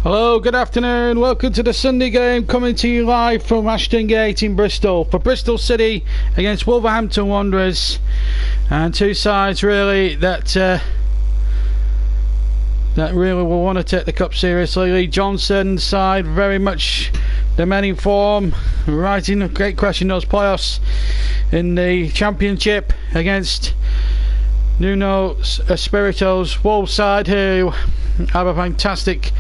Hello, good afternoon, welcome to the Sunday game, coming to you live from Ashton Gate in Bristol for Bristol City against Wolverhampton Wanderers, and two sides really that really will want to take the cup seriously. Lee Johnson's side very much the men in form, right in a great crash in those playoffs in the Championship against Nuno Espirito's Wolves side, who have a fantastic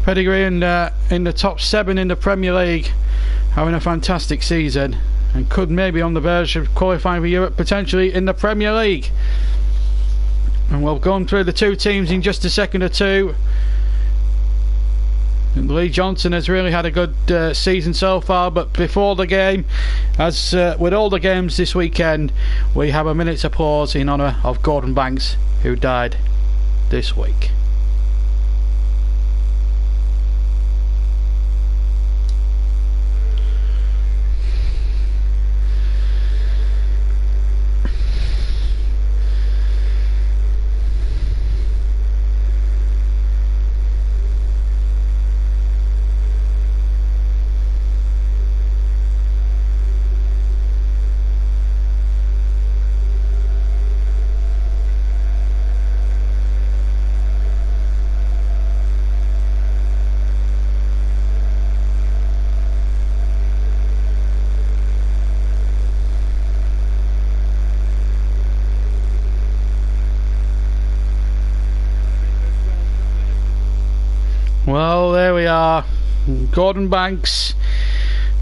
pedigree and in the top 7 in the Premier League, having a fantastic season and could maybe on the verge of qualifying for Europe, potentially in the Premier League. And we'll go through the two teams in just a second or two. And Lee Johnson has really had a good season so far, but before the game, as with all the games this weekend, we have a minute's applause in honour of Gordon Banks, who died this week. Well, there we are. Gordon Banks,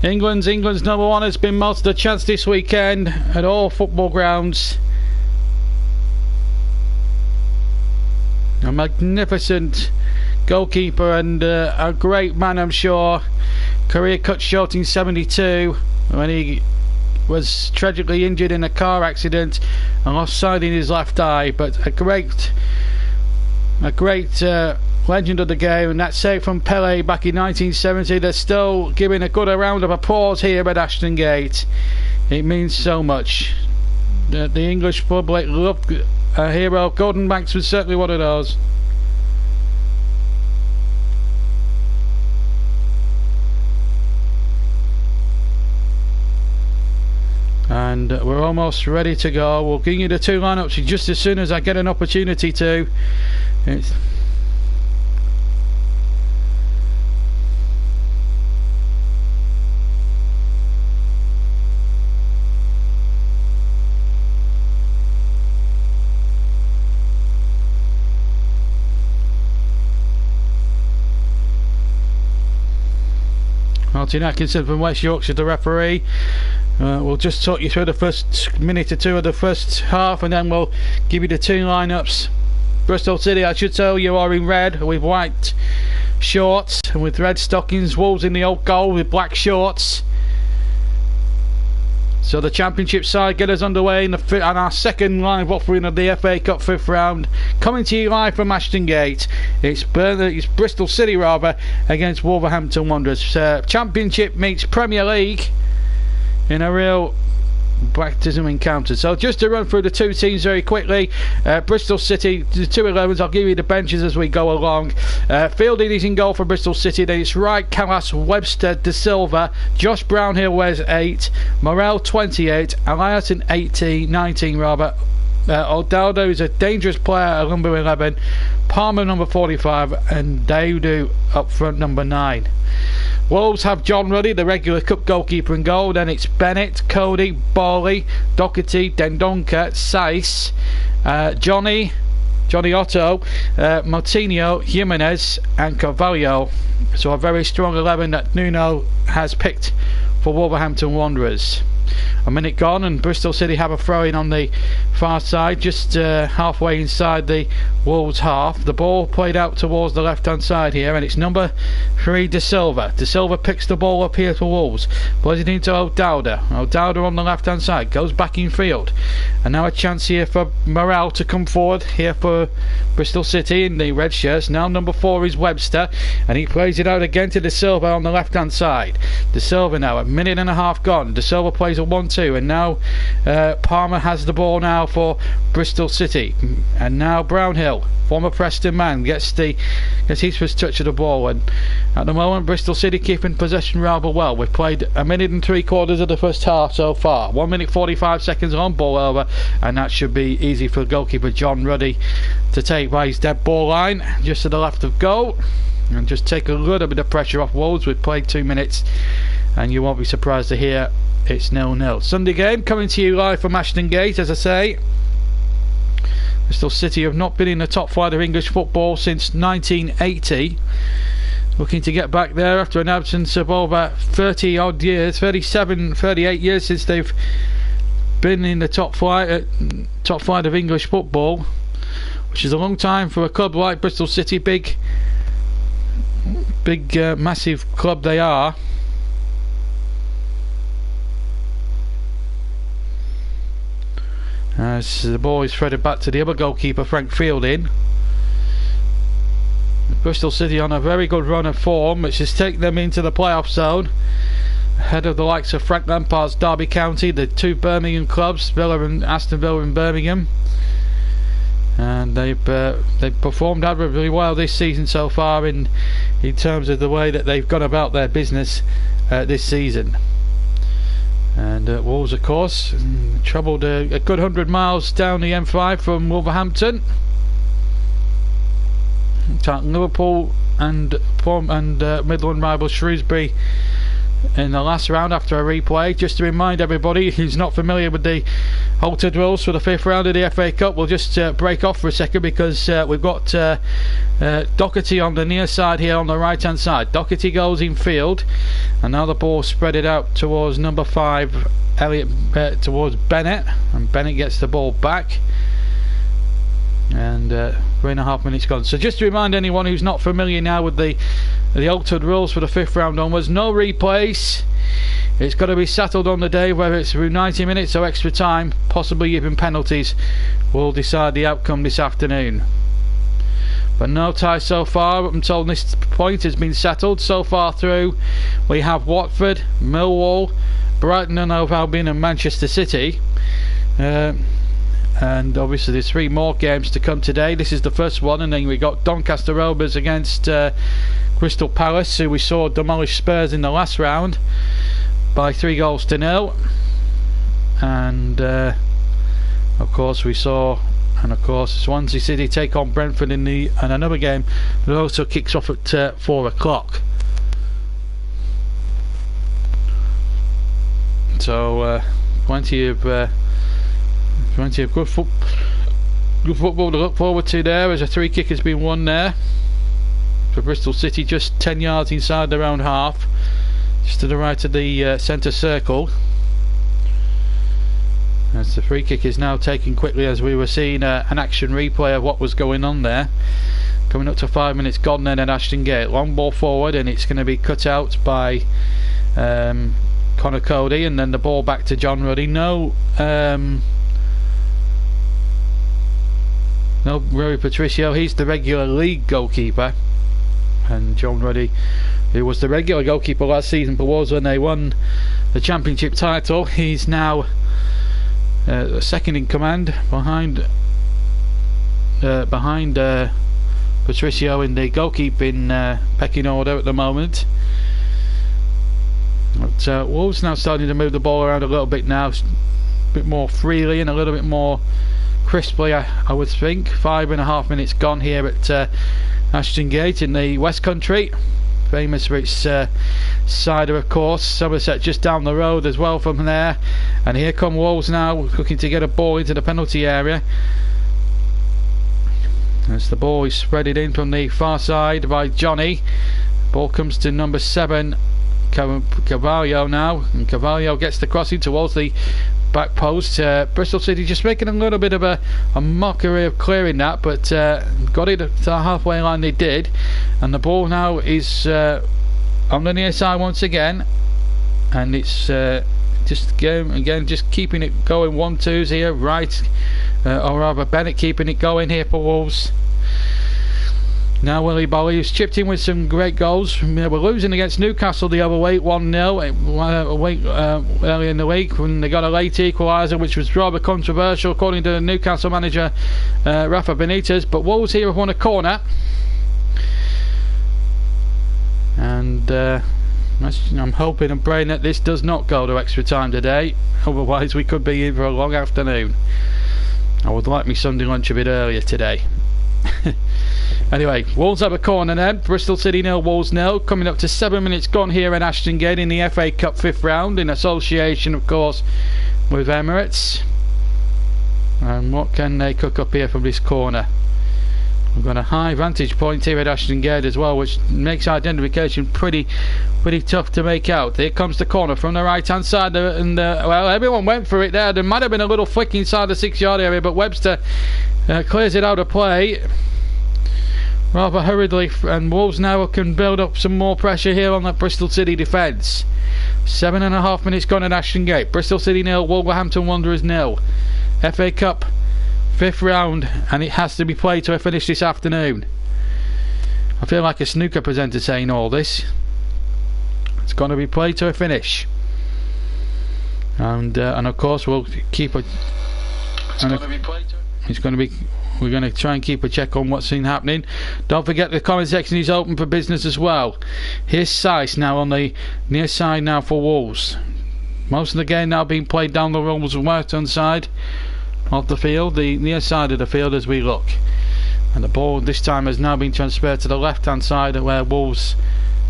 England's number one, has been multed a chance this weekend at all football grounds. A magnificent goalkeeper and a great man, I'm sure. Career cut short in 72 when he was tragically injured in a car accident and lost sight in his left eye, but a great legend of the game, and that save from Pele back in 1970. They're still giving a good round of applause here at Ashton Gate. It means so much. The English public loved a hero. Gordon Banks was certainly one of those. And we're almost ready to go. We'll give you the two lineups just as soon as I get an opportunity to. Martin Atkinson from West Yorkshire, the referee. We'll just talk you through the first minute or two of the first half, and then we'll give you the two lineups. Bristol City, I should tell you, are in red with white shorts and with red stockings. Wolves in the old goal with black shorts. So the Championship side get us underway on our second live offering of the FA Cup 5th round. Coming to you live from Ashton Gate. It's Bristol City against Wolverhampton Wanderers. Championship meets Premier League in a real baptism encounter. So just to run through the two teams very quickly. Bristol City, the 2-11s, I'll give you the benches as we go along. Fielding is in goal for Bristol City. Then it's Wright, Callas, Webster, De Silva. Josh Brownhill wears 8, Morel 28, Eliasson 19 rather. O'Dowdo is a dangerous player at number 11, Palmer number 45, and Daudu up front number 9. Wolves have John Ruddy, the regular cup goalkeeper, in goal. Then it's Bennett, Cody, Bawley, Doherty, Dendonka, Saiss, Johnny Otto, Martinho, Jimenez and Carvalho. So a very strong 11 that Nuno has picked for Wolverhampton Wanderers. A minute gone and Bristol City have a throw in on the far side, just halfway inside the Wolves half. The ball played out towards the left hand side here, and it's number 3 De Silva. De Silva picks the ball up here for Wolves, plays it into O'Dowda. O'Dowda on the left hand side, goes back in field, And now a chance here for Morale to come forward here for Bristol City in the red shirts. Now number 4 is Webster, and he plays it out again to De Silva on the left hand side. De Silva now, a minute and a half gone. De Silva plays a 1-2, and now Palmer has the ball now for Bristol City. And now Brownhill, former Preston man, gets his first touch of the ball, and at the moment Bristol City keeping possession rather well. We've played a minute and 3/4 of the first half so far. 1 minute 45 seconds on, ball over, and that should be easy for goalkeeper John Ruddy to take by his dead ball line just to the left of goal, and just take a little bit of pressure off Wolves. We've played 2 minutes, and you won't be surprised to hear it's 0-0. Sunday game coming to you live from Ashton Gate. As I say, Bristol City have not been in the top flight of English football since 1980. Looking to get back there after an absence of over 30 odd years, 37, 38 years since they've been in the top flight of English football, which is a long time for a club like Bristol City. Big massive club they are. As the ball is threaded back to the other goalkeeper, Frank Fielding. Bristol City on a very good run of form, which has taken them into the playoff zone, ahead of the likes of Frank Lampard's Derby County, the 2 Birmingham clubs, Villa and Aston Villa and Birmingham. And they've performed admirably well this season so far in terms of the way that they've gone about their business this season. And Wolves, of course, travelled a good 100 miles down the M5 from Wolverhampton. Liverpool and Midland rival Shrewsbury in the last round after a replay. Just to remind everybody who's not familiar with the altered rules for the 5th round of the FA Cup, we'll just break off for a second, because we've got Doherty on the near side here on the right hand side. Doherty goes in field, and now the ball spread it out towards number 5 Elliot, towards Bennett, and Bennett gets the ball back, and 3.5 minutes gone. So just to remind anyone who's not familiar now with the altered rules for the 5th round onwards, no replays. It's got to be settled on the day, whether it's through 90 minutes or extra time, possibly even penalties, will decide the outcome this afternoon. But no tie so far up until this point has been settled. So far through, we have Watford, Millwall, Brighton and Hove Albion and Manchester City. And obviously there's 3 more games to come today. This is the first one, and then we got Doncaster Rovers against Crystal Palace, who we saw demolish Spurs in the last round by 3-0. And of course we saw, and of course Swansea City take on Brentford in another game that also kicks off at 4 o'clock. So plenty of good football to look forward to there, as a 3 kick has been won there for Bristol City, just 10 yards inside their own half, just to the right of the centre circle. As the free kick is now taken quickly, as we were seeing an action replay of what was going on there. Coming up to 5 minutes gone then at Ashton Gate. Long ball forward, and it's going to be cut out by Connor Cody, and then the ball back to John Ruddy. No Rui Patricio, he's the regular league goalkeeper, and John Ruddy, who was the regular goalkeeper last season for Wolves when they won the championship title, he's now second in command behind Patricio in the goalkeeping pecking order at the moment. But Wolves now starting to move the ball around a little bit now, a bit more freely and a little bit more crisply, I would think. 5.5 minutes gone here at Ashton Gate in the West Country, famous for its cider, of course. Somerset just down the road as well from there, and here come Wolves now looking to get a ball into the penalty area, as the ball is spreaded in from the far side by Johnny. Ball comes to number 7 Carvalho now, and Carvalho gets the crossing towards the back post. Bristol City just making a little bit of a mockery of clearing that, but got it to the halfway line they did, and the ball now is on the near side once again, and it's just again, just keeping it going. 1-2s here, right, or rather Bennett keeping it going here for Wolves. Now Willie Bolly, who's chipped in with some great goals. We're losing against Newcastle the other week, 1-0 early in the week when they got a late equaliser, which was rather controversial according to the Newcastle manager Rafa Benitez. But Wolves here have won a corner, and I'm hoping and praying that this does not go to extra time today, otherwise we could be in for a long afternoon. I would like me Sunday lunch a bit earlier today. Anyway, Wolves have a corner then. Bristol City 0, Wolves 0. Coming up to 7 minutes gone here at Ashton Gate in the FA Cup 5th round, in association of course with Emirates. And what can they cook up here from this corner? We've got a high vantage point here at Ashton Gate as well, which makes identification pretty tough to make out. Here comes the corner from the right hand side, and well, everyone went for it there. There might have been a little flick inside the 6-yard area, but Webster clears it out of play rather hurriedly, and Wolves now can build up some more pressure here on that Bristol City defence. 7.5 minutes gone at Ashton Gate. Bristol City 0, Wolverhampton Wanderers 0. FA Cup 5th round, and it has to be played to a finish this afternoon. I feel like a snooker presenter saying all this. It's going to be played to a finish, and of course we'll keep a. We're going to try and keep a check on what's been happening. Don't forget the comment section is open for business as well. Here's Sice now on the near side now for Wolves. Most of the game now being played down the Wolves' right hand side of the field, the near side of the field as we look. And the ball this time has now been transferred to the left hand side, where Wolves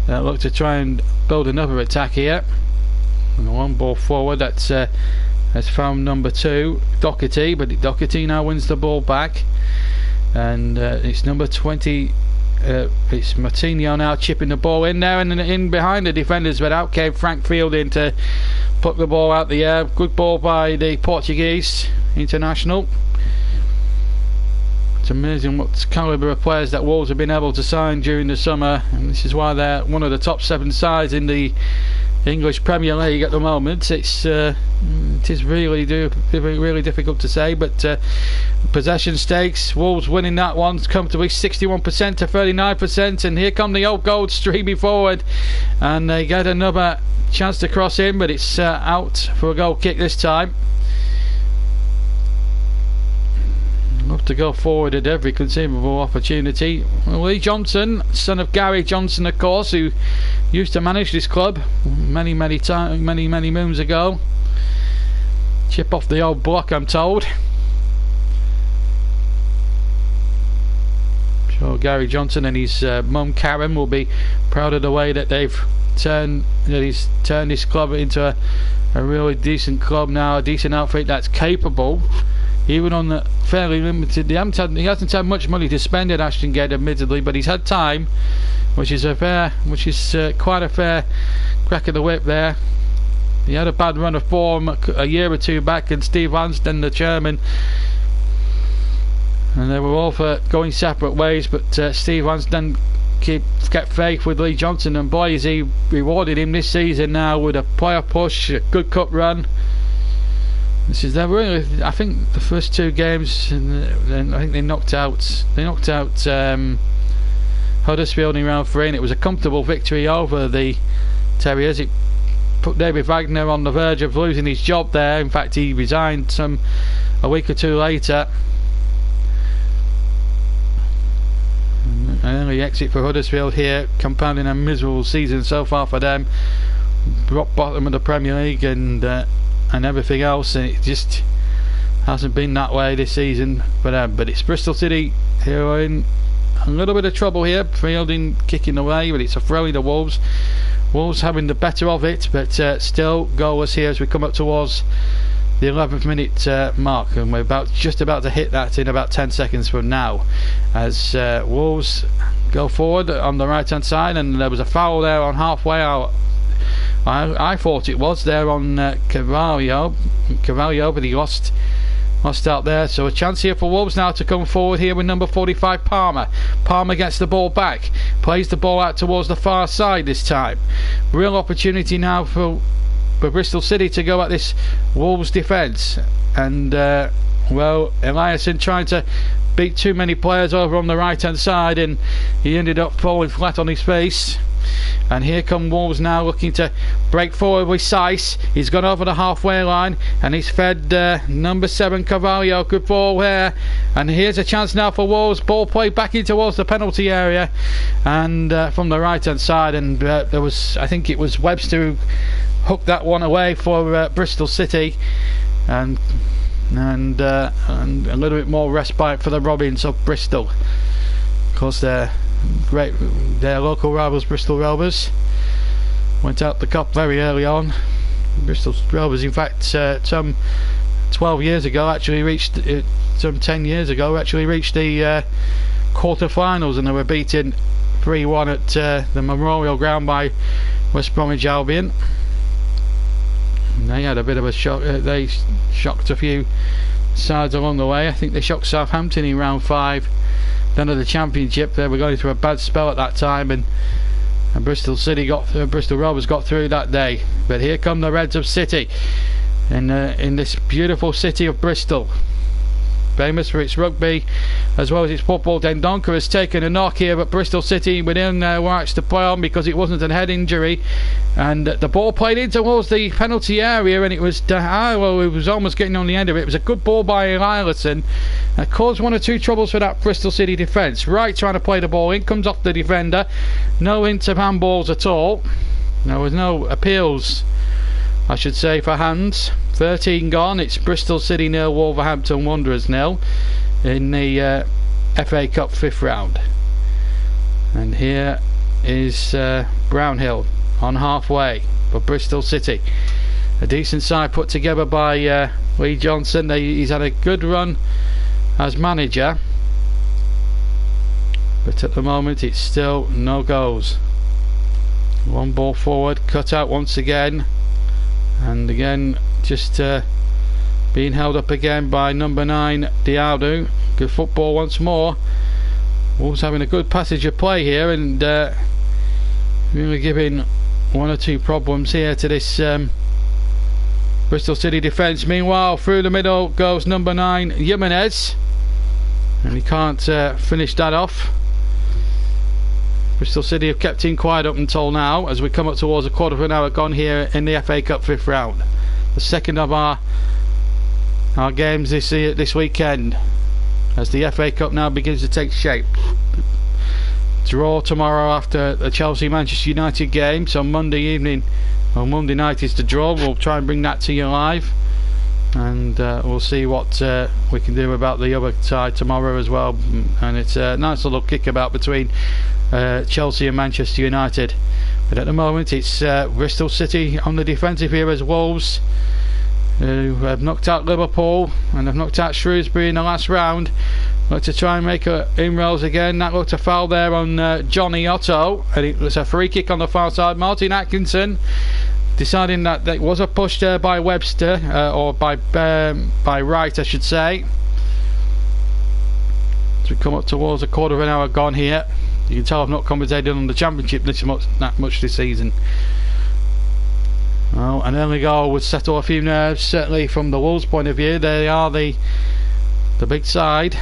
look to try and build another attack here. And the one ball forward that's has found number 2, Doherty, but Doherty now wins the ball back, and it's number 20, it's Martinho now chipping the ball in there and in behind the defenders, but out came Frank Fielding to put the ball out the air. Good ball by the Portuguese international. It's amazing what calibre of players that Wolves have been able to sign during the summer, and this is why they're one of the top 7 sides in the English Premier League at the moment. It is really difficult to say, but possession stakes, Wolves winning that one comfortably, 61% to 39%, and here come the old gold streaming forward, and they get another chance to cross in, but it's out for a goal kick this time. Love to go forward at every conceivable opportunity. Lee Johnson, son of Gary Johnson of course, who used to manage this club many moons ago. Chip off the old block, I'm told. I'm sure Gary Johnson and his mum Karen will be proud of the way that he's turned this club into a really decent club now, a decent outfit that's capable, even on the fairly limited. He hasn't had much money to spend at Ashton Gate, admittedly, but he's had time, which is quite a fair crack of the whip there. He had a bad run of form a year or two back, and Steve Lansden, the chairman, and they were all for going separate ways, but Steve Lansden kept faith with Lee Johnson, and boy, has he rewarded him this season now with a playoff push, a good cup run. This is I think the first 2 games, and I think they knocked out Huddersfield in round 3, and it was a comfortable victory over the Terriers. It put David Wagner on the verge of losing his job there. In fact, he resigned a week or 2 later. An early exit for Huddersfield here, compounding a miserable season so far for them. Rock bottom of the Premier League and everything else, and it just hasn't been that way this season for them. But it's Bristol City who are in a little bit of trouble here. Fielding kicking away, but it's a throw to Wolves. Wolves having the better of it, but still goalless here as we come up towards the 11th minute mark, and we're just about to hit that in about 10 seconds from now, as Wolves go forward on the right hand side, and there was a foul there on halfway out. I thought it was there on Carvalho, but he lost out there. So a chance here for Wolves now to come forward here with number 45 Palmer. Palmer gets the ball back, plays the ball out towards the far side this time. Real opportunity now for for Bristol City to go at this Wolves defence, and well, Eliasson trying to beat too many players over on the right hand side, and he ended up falling flat on his face. And here come Wolves now, looking to break forward with Seiss. He's gone over the halfway line and he's fed number 7 Carvalho. Good ball there, and here's a chance now for Wolves. Ball played back in towards the penalty area, and from the right hand side, and there was, I think it was Webster who hooked that one away for Bristol City, and a little bit more respite for the Robins of Bristol. Of course, they're great, their local rivals, Bristol Rovers, went out the cup very early on. Bristol Rovers, in fact, some 12 years ago, actually reached some 10 years ago, actually reached the quarter-finals, and they were beaten 3-1 at the Memorial Ground by West Bromwich Albion. They had a bit of a shock. They shocked a few sides along the way. I think they shocked Southampton in round 5. Then of the Championship, they were going through a bad spell at that time, and Bristol Rovers got through that day. But here come the Reds of City in this beautiful city of Bristol, famous for its rugby as well as its football. Dendoncker has taken a knock here, but Bristol City within their rights to play on because it wasn't a head injury, and the ball played in towards the penalty area, and it was it was almost getting on the end of it. It was a good ball by Eliasson. That caused 1 or 2 troubles for that Bristol City defence. Right, trying to play the ball in, comes off the defender. No hint of handballs at all. There was no appeals, I should say, for hands. 13 gone. It's Bristol City 0, Wolverhampton Wanderers 0 in the FA Cup 5th round. And here is Brownhill on halfway for Bristol City. A decent side put together by Lee Johnson. He's had a good run as manager, but at the moment it's still no goals. One ball forward, cut out once again, and again just being held up again by number 9 Dialdo. Good football once more. Wolves having a good passage of play here, and really giving 1 or 2 problems here to this Bristol City defence. Meanwhile, through the middle goes number 9 Jimenez, and he can't finish that off. Bristol City have kept in quiet up until now, as we come up towards a quarter of an hour gone here in the FA Cup 5th round. The second of our games this weekend, as the FA Cup now begins to take shape. Draw tomorrow after the Chelsea-Manchester United game, so Monday evening, or Monday night is the draw. We'll try and bring that to you live, and we'll see what we can do about the other side tomorrow as well. And it's a nice little kickabout between Chelsea and Manchester United, but at the moment it's Bristol City on the defensive here as Wolves, who have knocked out Liverpool and have knocked out Shrewsbury in the last round, look to try and make inroads again. That looked a foul there on Johnny Otto, and it was a free kick on the far side. Martin Atkinson deciding that it was a push there by Webster, or by Wright I should say. As we come up towards a quarter of an hour gone here. You can tell I've not commentated on the Championship that much this season. Well, an early goal would settle a few nerves, certainly from the Wolves' point of view. They are the big side,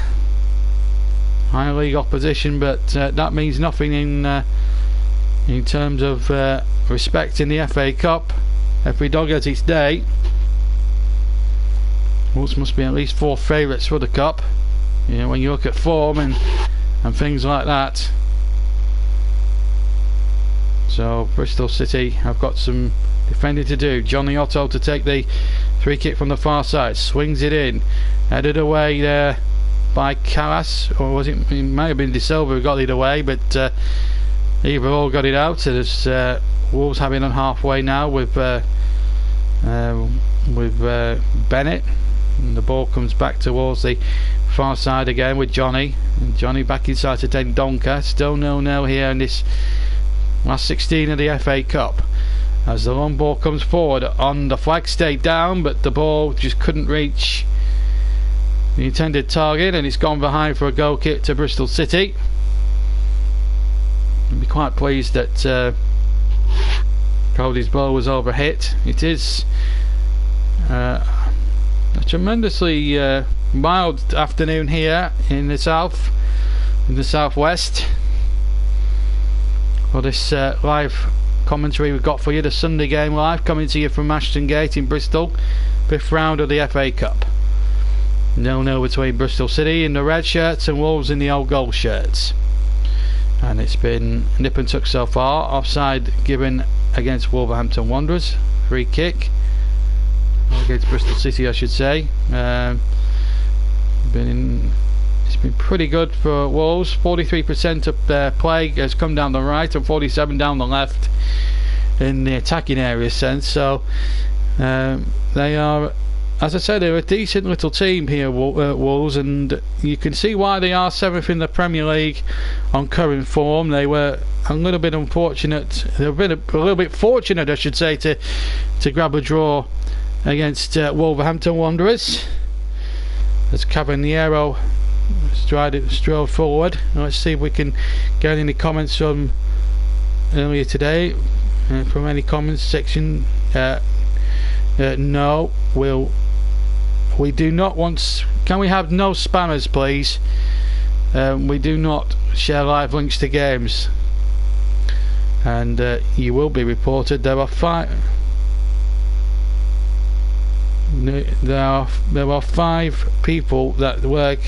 high league opposition, but that means nothing in terms of respect in the FA Cup. Every dog has its day. Wolves must be at least 4 favourites for the Cup, you know, when you look at form and things like that. So Bristol City have got some defending to do. Johnny Otto to take the free kick from the far side, swings it in, headed away there by Callas, or was it may have been De Silva who got it away, but either all got it out. So there's Wolves having on halfway now with Bennett, and the ball comes back towards the far side again with Johnny, and Johnny back inside to Dendoncker. Still 0-0 here in this last 16 of the FA Cup, as the long ball comes forward on the flag, stayed down, but the ball just couldn't reach the intended target, and it's gone behind for a goal kick to Bristol City. I'd be quite pleased that Cody's ball was overhit. It is a tremendously mild afternoon here in the southwest. For this live commentary we've got for you, the Sunday game live, coming to you from Ashton Gate in Bristol, 5th round of the FA Cup. 0-0 between Bristol City in the red shirts and Wolves in the old gold shirts. And it's been nip and tuck so far. Offside given against Wolverhampton Wanderers. Free kick against Bristol City, I should say. It's been pretty good for Wolves. 43% of their play has come down the right and 47% down the left in the attacking area sense. So they are, as I said, they're a decent little team here, Wolves, and you can see why they are 7th in the Premier League on current form. They were a little bit unfortunate. They've been a little bit fortunate, I should say, to grab a draw against Wolverhampton Wanderers. As Caballero strode forward. Let's see if we can get any comments from earlier today, from any comments section. No, we do not want. Can we have no spammers, please? We do not share live links to games, and you will be reported. There are 5 people that work.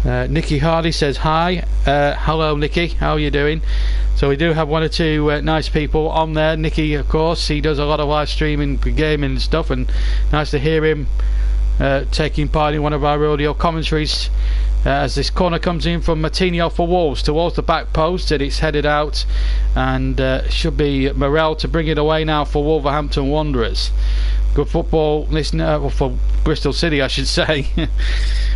Nikki Hardy says hi. Hello Nikki, how are you doing? So we do have 1 or 2 nice people on there. Nikki, of course, he does a lot of live streaming, gaming and stuff, and nice to hear him taking part in one of our audio commentaries. As this corner comes in from Martinho for Wolves towards the back post, and it's headed out, and should be Morel to bring it away now for Wolverhampton Wanderers. Good football for Bristol City, I should say.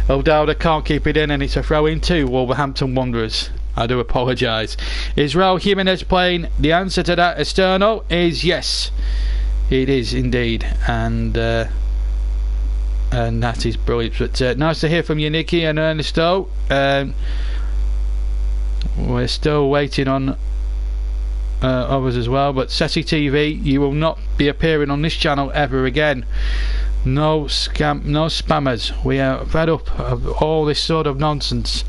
O'Dowda can't keep it in, and it's a throw in to Wolverhampton Wanderers. I do apologise. Is Raul Jimenez playing? The answer to that, Esterno, is yes. It is indeed, and that is brilliant. But nice to hear from you, Nicky and Ernesto. We're still waiting on others as well, but SETI TV, you will not be appearing on this channel ever again. No spammers. We are fed up of all this sort of nonsense,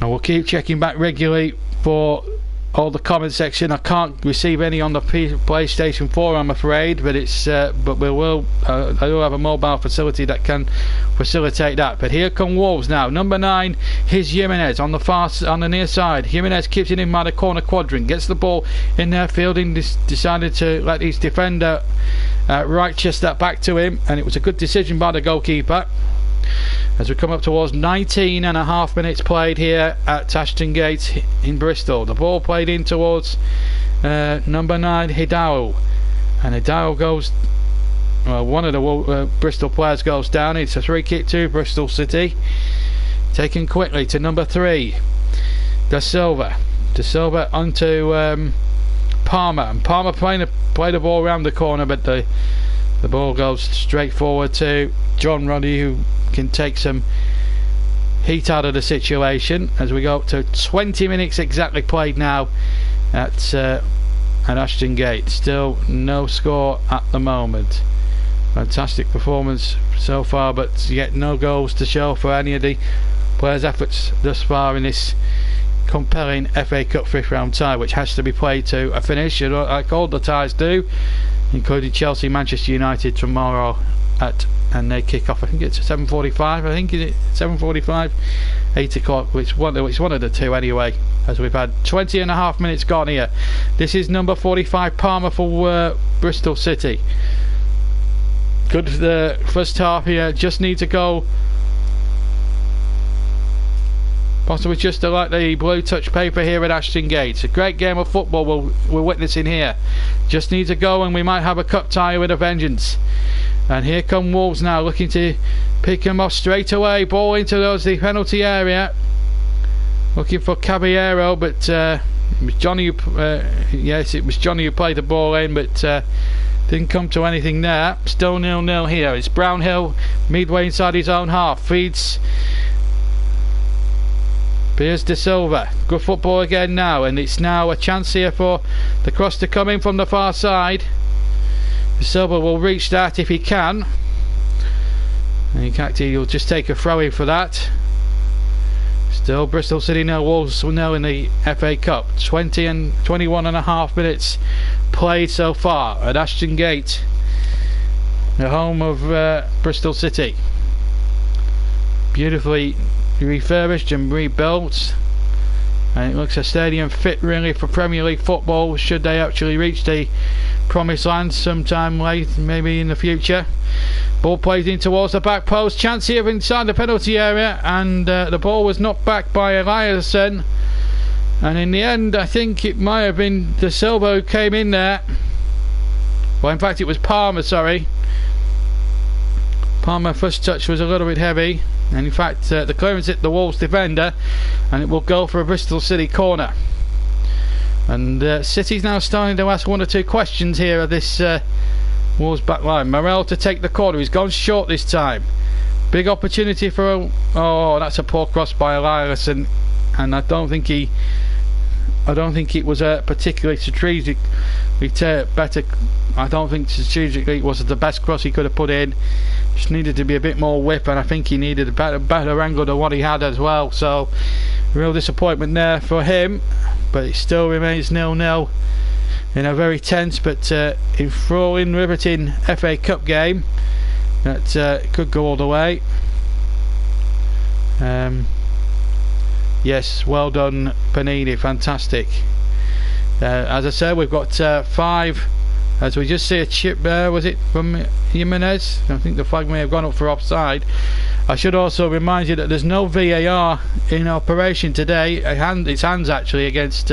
and we'll keep checking back regularly for all the comment section. I can't receive any on the PlayStation 4, I'm afraid, but it's but we will. I do have a mobile facility that can facilitate that. But here come Wolves now. Number 9, here's Jimenez on the near side. Jimenez keeps it in by the corner quadrant, gets the ball in there, fielding, decided to let his defender right chest that back to him, and it was a good decision by the goalkeeper. As we come up towards 19.5 minutes played here at Ashton Gate in Bristol. The ball played in towards number 9, Hidao. And Hidao goes, well, one of the Bristol players goes down. It's a free kick to Bristol City. Taken quickly to number 3, Da Silva. Da Silva onto Palmer. And Palmer play the ball around the corner, but the ball goes straight forward to John Roddy, who can take some heat out of the situation. As we go up to 20 minutes exactly played now at Ashton Gate. Still no score at the moment. Fantastic performance so far, but yet no goals to show for any of the players' efforts thus far in this compelling FA Cup 5th round tie, which has to be played to a finish, like all the ties do, including Chelsea, Manchester United tomorrow and they kick off. I think it's 7:45. I think it's 7:45, 8 o'clock. It's one of the two anyway. As we've had 20.5 minutes gone here. This is number 45, Palmer for Bristol City. Good for the first half here. Just need to go. Possibly just like the blue touch paper here at Ashton Gate. It's a great game of football we're witnessing here. Just need to go, and we might have a cup tie with a vengeance. And here come Wolves now, looking to pick them off straight away. Ball into the penalty area, looking for Caballero, but it was Johnny who played the ball in, but didn't come to anything there. Still 0-0 here. It's Brownhill midway inside his own half, feeds Here's De Silva. Good football again now, and it's now a chance here for the cross to come in from the far side. De Silva will reach that if he can. And in fact, he'll just take a throw in for that. Still Bristol City 0, Wolves 0 in the FA Cup. 21 and a half minutes played so far at Ashton Gate, the home of Bristol City. Beautifully refurbished and rebuilt, and it looks a stadium fit really for Premier League football, should they actually reach the promised land sometime late, maybe in the future. Ball played in towards the back post, chance here inside the penalty area, and the ball was knocked back by Eliasson, and in the end I think it might have been De Silva who came in there. Well, in fact it was Palmer, sorry. Palmer first touch was a little bit heavy, and in fact the clearance hit the Wolves defender, and it will go for a Bristol City corner. And City's now starting to ask one or two questions here of this Wolves back line. Morel to take the corner, he's gone short this time. Big opportunity for a, oh, that's a poor cross by Eliasson, and I don't think it was a particularly strategic better. I don't think strategically it was the best cross he could have put in. Just needed to be a bit more whip, and I think he needed a better angle than what he had as well. So real disappointment there for him, but it still remains 0-0 in a very tense but enthralling, riveting FA Cup game that could go all the way. Yes, well done Panini, fantastic. As I said, we've got 5. As we just see a chip there, was it from Jimenez? I think the flag may have gone up for offside. I should also remind you that there's no VAR in operation today. It's hands actually against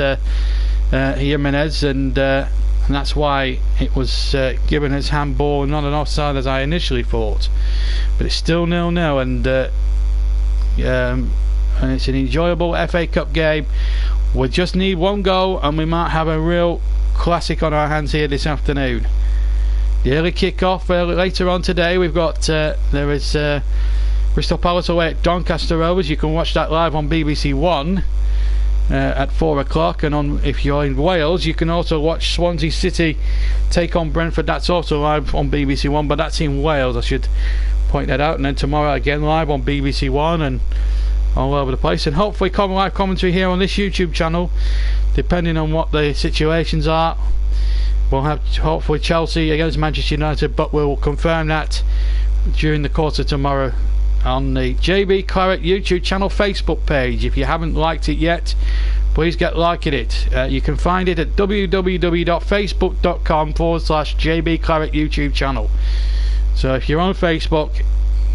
Jimenez, and that's why it was given as handball, not an offside as I initially thought. But it's still 0-0, and it's an enjoyable FA Cup game. We just need one goal, and we might have a real classic on our hands here this afternoon. The early kick-off later on today. We've got there is Crystal Palace away at Doncaster Rovers. You can watch that live on BBC One at 4 o'clock, and if you're in Wales you can also watch Swansea City take on Brentford. That's also live on BBC One, but that's in Wales, I should point that out. And then tomorrow again live on BBC One and all over the place, and hopefully live commentary here on this YouTube channel, depending on what the situations are. We'll have hopefully Chelsea against Manchester United, but we'll confirm that during the course of tomorrow on the JB Claret YouTube channel Facebook page. If you haven't liked it yet, please get liking it. You can find it at www.facebook.com/JB Claret YouTube channel. So if you're on Facebook,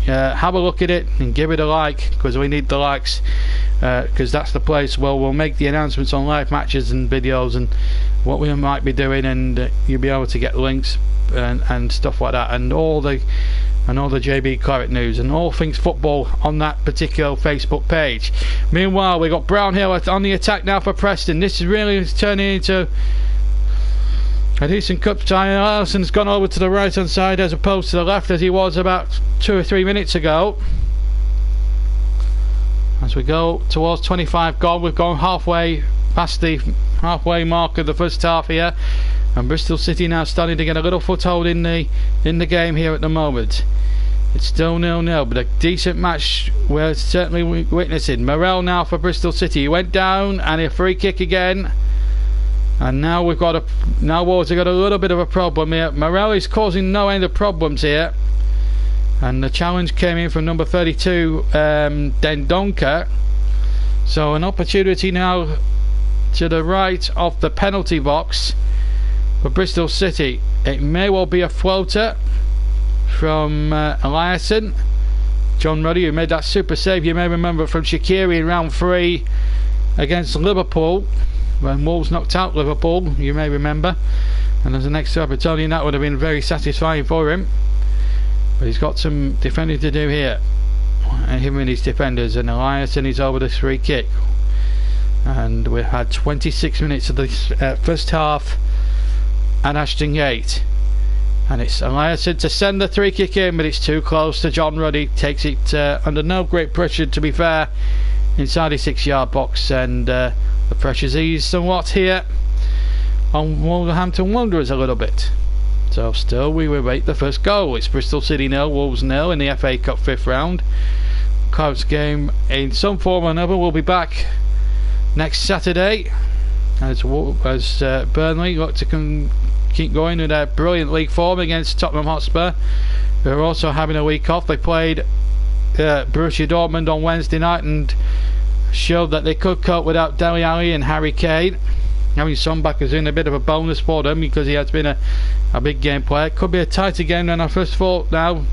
have a look at it and give it a like, because we need the likes, because that's the place where we'll make the announcements on live matches and videos and what we might be doing, and you'll be able to get links and stuff like that, and all the JB Claret news and all things football on that particular Facebook page. Meanwhile, we got Brownhill on the attack now for Preston. This is really turning into a decent cup tie. Alisson's gone over to the right hand side as opposed to the left as he was about 2 or 3 minutes ago. As we go towards 25 gone, we've gone halfway past the halfway mark of the first half here, and Bristol City now starting to get a little foothold in the game here at the moment. It's still 0-0, but a decent match we're certainly witnessing. Morel now for Bristol City. He went down, and a free kick again. And now Wolves have got a little bit of a problem here. Morel is causing no end of problems here, and the challenge came in from number 32, Dendonka. So an opportunity now to the right of the penalty box for Bristol City. It may well be a floater from Eliasson. John Ruddy, who made that super save, you may remember, from Shaqiri in round 3 against Liverpool, when Wolves knocked out Liverpool, you may remember. And as an ex-Evertonian, that would have been very satisfying for him. But he's got some defending to do here, him and his defenders. And Eliasson is over this free kick, and we've had 26 minutes of this first half at Ashton Gate, and it's Eliasson to send the free kick in, but it's too close to John Ruddy. Takes it under no great pressure, to be fair. inside his 6-yard box, and the pressure's eased somewhat here on Wolverhampton Wanderers a little bit. So still we await the first goal. It's Bristol City 0, Wolves 0 in the FA Cup 5th round. Clouds game in some form or another will be back next Saturday as Burnley look to keep going with their brilliant league form against Tottenham Hotspur, who are also having a week off. They played Borussia Dortmund on Wednesday night and showed that they could cope without Dele Alli and Harry Kane. Having Son back has been a bit of a bonus for them because he has been a big game player. It could be a tighter game than I first thought now.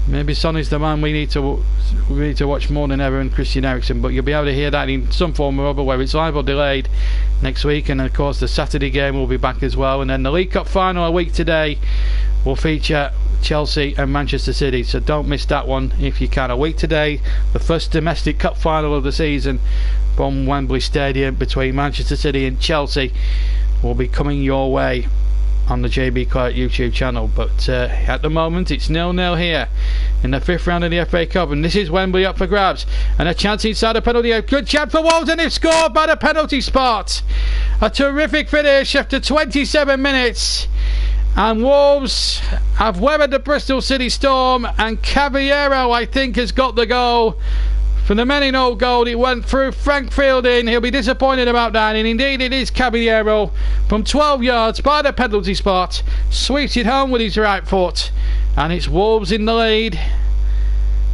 Maybe Son is the man we need to watch more than ever, and Christian Eriksen, but you'll be able to hear that in some form or other, whether it's live or delayed, next week. And of course the Saturday game will be back as well, and then the League Cup final a week today will feature Chelsea and Manchester City, so don't miss that one if you can. A week today, the first domestic cup final of the season from Wembley Stadium between Manchester City and Chelsea will be coming your way on the JB Clark YouTube channel. But at the moment it's 0-0 here in the 5th round of the FA Cup, and this is Wembley up for grabs, and a chance inside the penalty area. Good chance for Wolves, and they've scored by the penalty spot. A terrific finish after 27 minutes, and Wolves have weathered the Bristol City storm, and Caballero I think has got the goal. For the men in old gold, it went through Frank Fielding. He'll be disappointed about that, and indeed it is Caballero from 12 yards by the penalty spot, sweeps it home with his right foot, and it's Wolves in the lead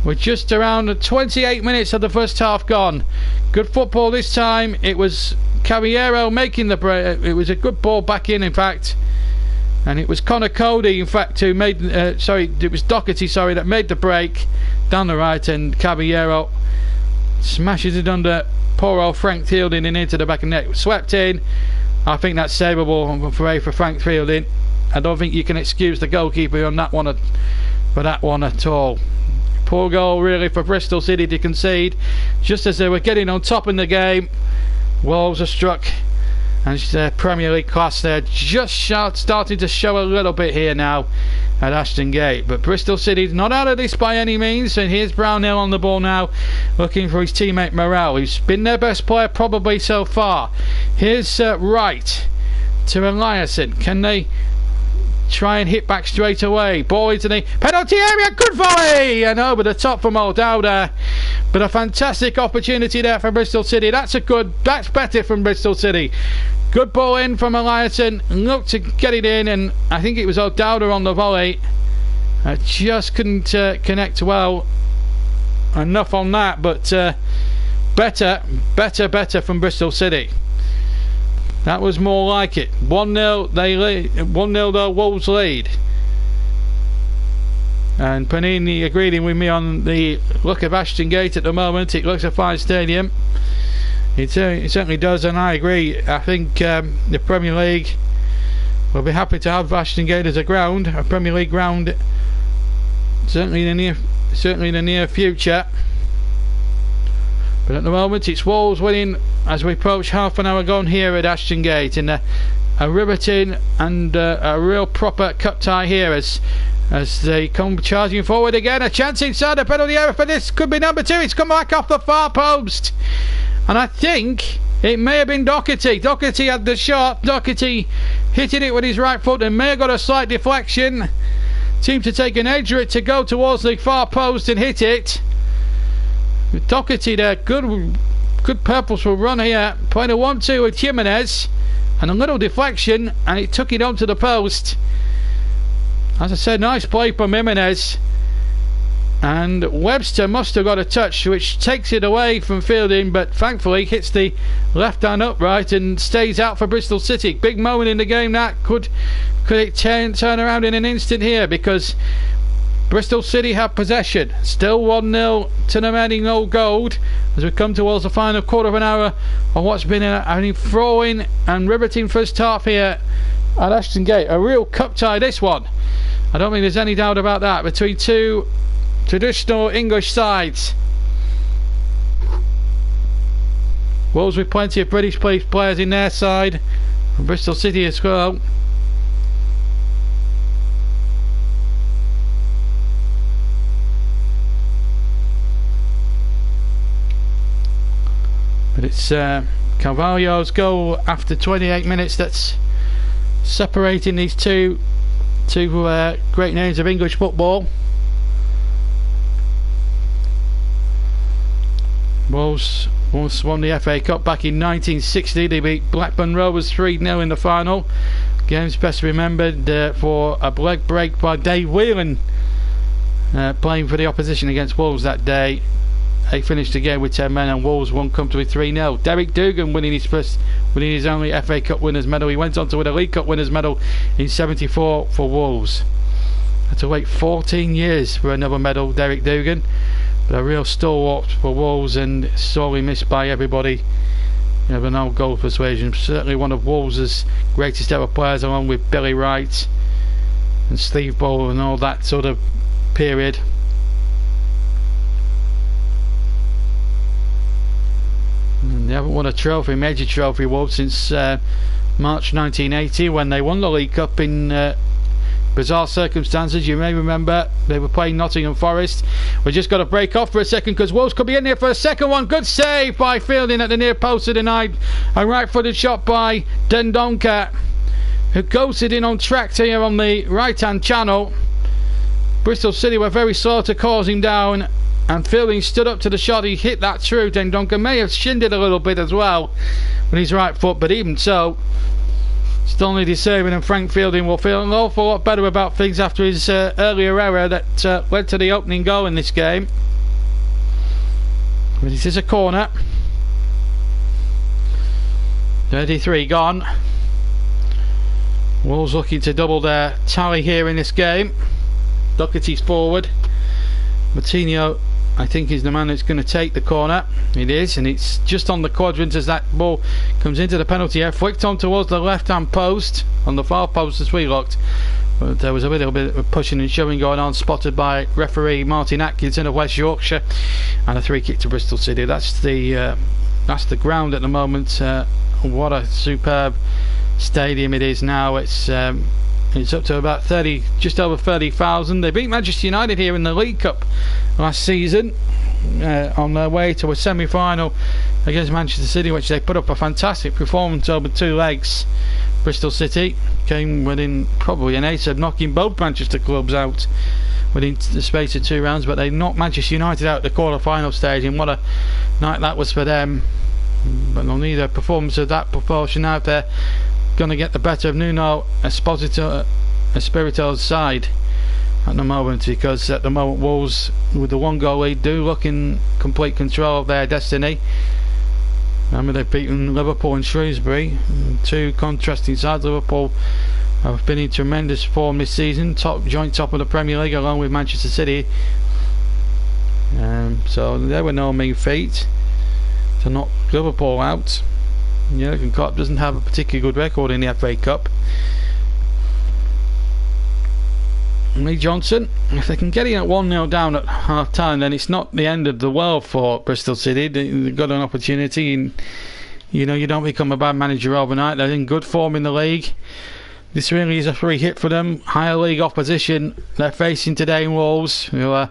with just around 28 minutes of the first half gone. Good football this time. It was Caballero making the break. It was a good ball back in fact, and it was Connor Cody in fact who made it was Doherty that made the break down the right, and Caballero smashes it under poor old Frank Fielding and into the back of the net. Swept in. I think that's savable for Frank Fielding. I don't think you can excuse the goalkeeper on that one at all. Poor goal really for Bristol City to concede just as they were getting on top in the game. Wolves are struck, and Premier League class there just starting to show a little bit here now at Ashton Gate. But Bristol City's not out of this by any means, and here's Brownhill on the ball now looking for his teammate Morel, who's been their best player probably so far. Here's Wright to Eliasson. Can they try and hit back straight away? Ball into the penalty area, good volley, and over the top from O'Dowda. But a fantastic opportunity there for Bristol City. That's better from Bristol City. Good ball in from Eliasson, looked to get it in, and I think it was O'Dowda on the volley. Just couldn't connect well enough on that, but better from Bristol City. That was more like it. 1-0 they lead. 1-0 though, Wolves lead. And Panini agreeing with me on the look of Ashton Gate at the moment. It looks a fine stadium. It certainly does, and I agree. I think the Premier League will be happy to have Ashton Gate as a Premier League ground, certainly in the near future. But at the moment it's Wolves winning as we approach half an hour gone here at Ashton Gate, in a riveting and a real proper cup tie here as they come charging forward again. A chance inside the penalty area for this, could be number 2. It's come back off the far post, and I think it may have been Doherty. Doherty had the shot. Doherty hitting it with his right foot and may have got a slight deflection. Seemed to take an edge of it to go towards the far post and hit it. Doherty there, good purposeful run here, playing a 1-2 with Jimenez, and a little deflection, and it took it onto the post. As I said, nice play from Jimenez, and Webster must have got a touch which takes it away from Fielding, but thankfully hits the left hand upright and stays out for Bristol City. Big moment in the game that. Could it turn around in an instant here, because Bristol City have possession. Still 1-0 to the men in old gold as we come towards the final quarter of an hour of what's been an enthralling and riveting first half here at Ashton Gate. A real cup tie this one. I don't think there's any doubt about that, between two traditional English sides. Wolves with plenty of British players in their side, and Bristol City as well. It's Carvalho's goal after 28 minutes that's separating these two great names of English football. Wolves won the FA Cup back in 1960. They beat Blackburn Rovers 3-0 in the final. Game's best remembered for a leg break by Dave Whelan, playing for the opposition against Wolves that day. They finished the game with 10 men and Wolves won comfortably 3-0. Derek Dougan winning his only FA Cup winners medal. He went on to win a League Cup winners medal in '74 for Wolves. Had to wait 14 years for another medal, Derek Dougan. But a real stalwart for Wolves and sorely missed by everybody. You have an old goal persuasion. Certainly one of Wolves' greatest ever players, along with Billy Wright and Steve Bull and all that sort of period. And they haven't won a trophy, major trophy, Wolves, since March 1980 when they won the League Cup in bizarre circumstances. You may remember they were playing Nottingham Forest. We just got to break off for a second because Wolves could be in there for a second one. Good save by Fielding at the near post denied. A right-footed shot by Dendoncker, who ghosted in on track here on the right-hand channel. Bristol City were very slow to close him down, and Fielding stood up to the shot. He hit that true. Dendoncker may have shinned it a little bit as well with his right foot, but even so, still needed saving, and Frank Fielding will feel an awful lot better about things after his earlier error that led to the opening goal in this game. But it is a corner. 33 gone. Wolves looking to double their tally here in this game. Doherty's forward. Martinho, I think, is the man that's going to take the corner. It is, and it's just on the quadrant as that ball comes into the penalty area, flicked on towards the left-hand post, on the far post as we looked. But there was a little bit of pushing and shoving going on, spotted by referee Martin Atkinson of West Yorkshire, and a free kick to Bristol City. That's the ground at the moment. What a superb stadium it is now. It's up to about 30, just over 30,000. They beat Manchester United here in the League Cup last season on their way to a semi-final against Manchester City, which they put up a fantastic performance over 2 legs. Bristol City came within probably an ace of knocking both Manchester clubs out within the space of 2 rounds, but they knocked Manchester United out at the quarter-final stage, and what a night that was for them. But they'll need a performance of that proportion out there. Going to get the better of Nuno Espirito's side at the moment, because at the moment Wolves, with the 1 goal lead, do look in complete control of their destiny. Remember, they've beaten Liverpool and Shrewsbury, 2 contrasting sides. Liverpool have been in tremendous form this season, joint top of the Premier League along with Manchester City, so they were no mean feat to knock Liverpool out. Jurgen Klopp doesn't have a particularly good record in the FA Cup. Lee Johnson, if they can get in at 1-0 down at half time, then it's not the end of the world for Bristol City. They've got an opportunity, and you don't become a bad manager overnight. They're in good form in the league. This really is a free hit for them. Higher league opposition they're facing today in Wolves, who are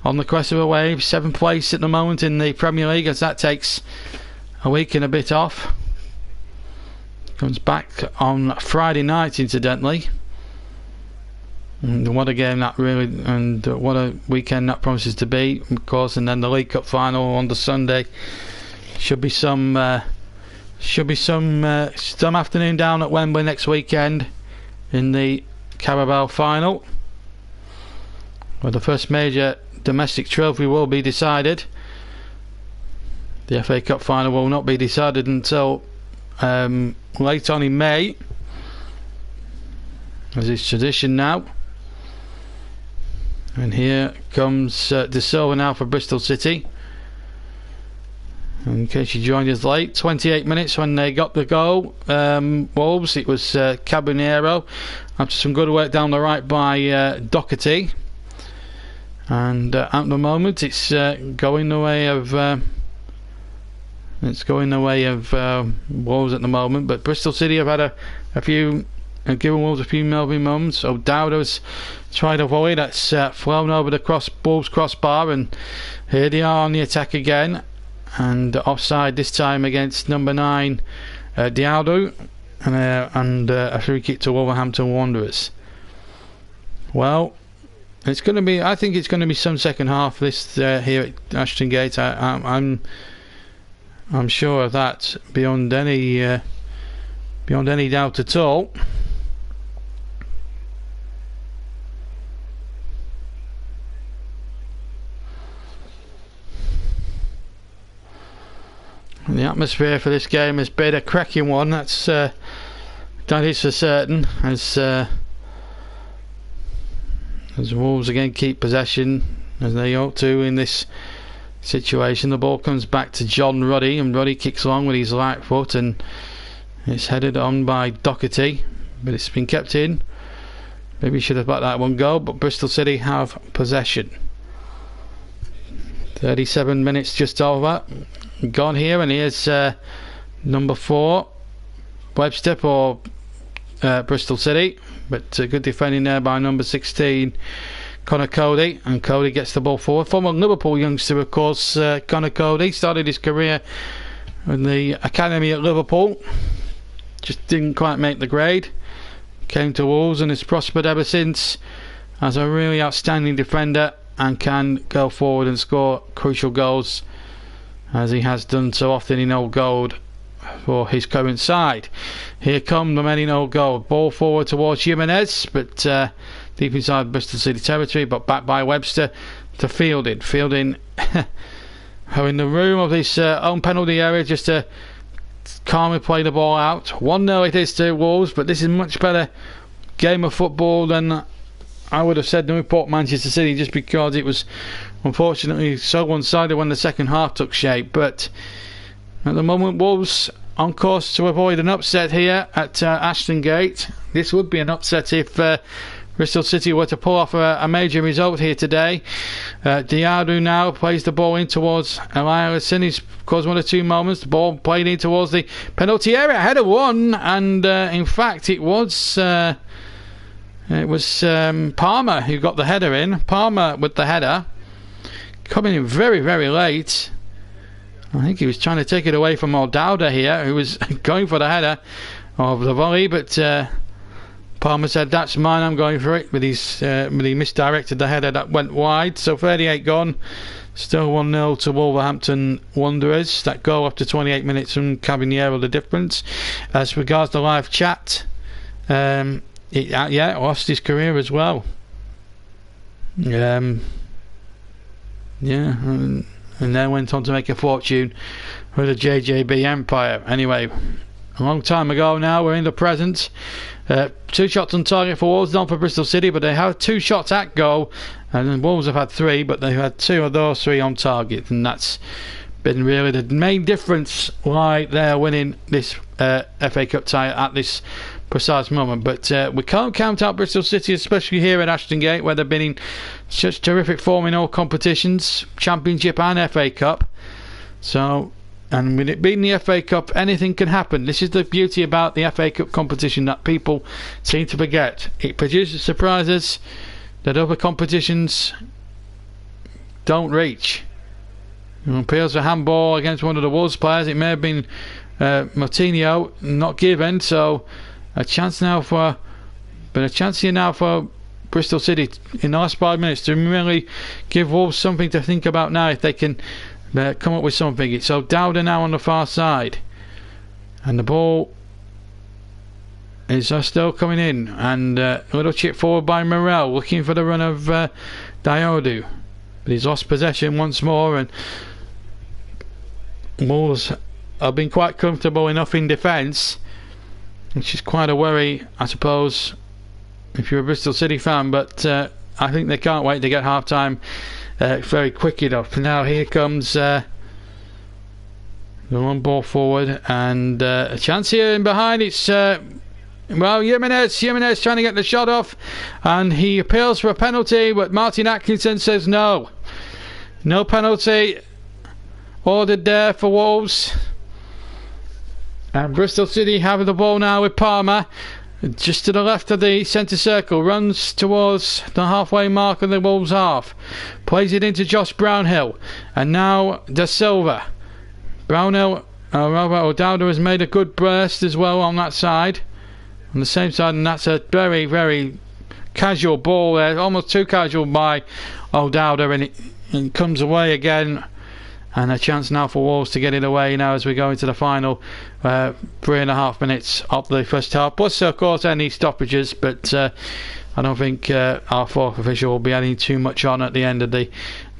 on the crest of a wave, 7th place at the moment in the Premier League, as that takes a week and a bit off. Comes back on Friday night, incidentally. And what a game that really, and what a weekend that promises to be, of course. And then the League Cup final on the Sunday. Should be some afternoon down at Wembley next weekend in the Carabao final, where the first major domestic trophy will be decided. The FA Cup final will not be decided until late on in May, as is tradition now. And here comes De Silva now for Bristol City. In case you joined us late, 28 minutes when they got the goal. Wolves, it was Caballero after some good work down the right by Doherty. And at the moment, it's going the way of Wolves at the moment. But Bristol City have had a few. Given Wolves a few Melvin moments. So Dowder's tried a volley that's flown over the Wolves crossbar, and here they are on the attack again. and offside this time against number 9 Diallo, and a free kick to Wolverhampton Wanderers. Well, it's going to be. I think it's going to be some second half this here at Ashton Gate. I'm sure of that beyond any doubt at all. And the atmosphere for this game has been a cracking one. That is for certain. As Wolves again keep possession, as they ought to in this situation. The ball comes back to John Ruddy, and Ruddy kicks along with his right foot, and it's headed on by Doherty, but it's been kept in. Maybe should have let that one go, but Bristol City have possession. 37 minutes just over gone here, and here's number 4 Webster for Bristol City, but good defending there by number 16 Connor Cody, and Cody gets the ball forward. Former Liverpool youngster, of course. Connor Cody started his career in the academy at Liverpool, just didn't quite make the grade, came to Wolves and has prospered ever since as a really outstanding defender, and can go forward and score crucial goals, as he has done so often in Old Gold for his current side. Here come the men in Old Gold. Ball forward towards Jimenez, but deep inside Bristol City territory, but back by Webster to Fielding. Fielding are in the room of this own penalty area just to calmly play the ball out. 1-0 it is to Wolves, but this is a much better game of football than I would have said Newport Manchester City, just because it was unfortunately so one-sided when the second half took shape. But at the moment, Wolves on course to avoid an upset here at Ashton Gate. This would be an upset if Bristol City were to pull off a major result here today. Diardu now plays the ball in towards Eliasson. He's caused 1 or 2 moments. The ball played in towards the penalty area. Header won, and in fact it was Palmer who got the header in. Palmer with the header, coming in very, very late. I think he was trying to take it away from O'Dowda here, who was going for the header of the volley, but Palmer said, "That's mine, I'm going for it," but he misdirected the header that went wide. So 38 gone, still 1-0 to Wolverhampton Wanderers. That goal after 28 minutes from Caballero, the difference. As regards the live chat, lost his career as well. And then went on to make a fortune with the JJB Empire. Anyway, a long time ago now, we're in the present. 2 shots on target for Wolves, none for Bristol City, but they have 2 shots at goal, and then Wolves have had 3, but they've had 2 of those 3 on target, and that's been really the main difference why they're winning this FA Cup tie at this precise moment. But we can't count out Bristol City, especially here at Ashton Gate, where they've been in such terrific form in all competitions, Championship and FA Cup. So, and with it being the FA Cup, anything can happen. This is the beauty about the FA Cup competition that people seem to forget. It produces surprises that other competitions don't reach. Appeals for handball against one of the Wolves players. It may have been Martinho, not given, so a chance here now for Bristol City in the last 5 minutes to really give Wolves something to think about now, if they can come up with something. So Dowda now on the far side, and the ball is still coming in, and a little chip forward by Morel, looking for the run of Diardu, but he's lost possession once more, and Wolves have been quite comfortable enough in defence, which is quite a worry, I suppose, if you're a Bristol City fan. But I think they can't wait to get half time very quick enough. Now here comes the one ball forward, and a chance here in behind. It's Jimenez trying to get the shot off, and he appeals for a penalty, but Martin Atkinson says no penalty ordered there for Wolves. And Bristol City have the ball now with Palmer, just to the left of the centre circle, runs towards the halfway mark of the Wolves half, plays it into Josh Brownhill, and now Da Silva Brownhill, Robert O'Dowda has made a good burst as well on that side, on the same side, and that's a very, very casual ball there, almost too casual by O'Dowda, and it comes away again, and a chance now for Wolves to get it away now as we go into the final 3.5 minutes of the first half, plus of course any stoppages, but I don't think our fourth official will be adding too much on at the end of the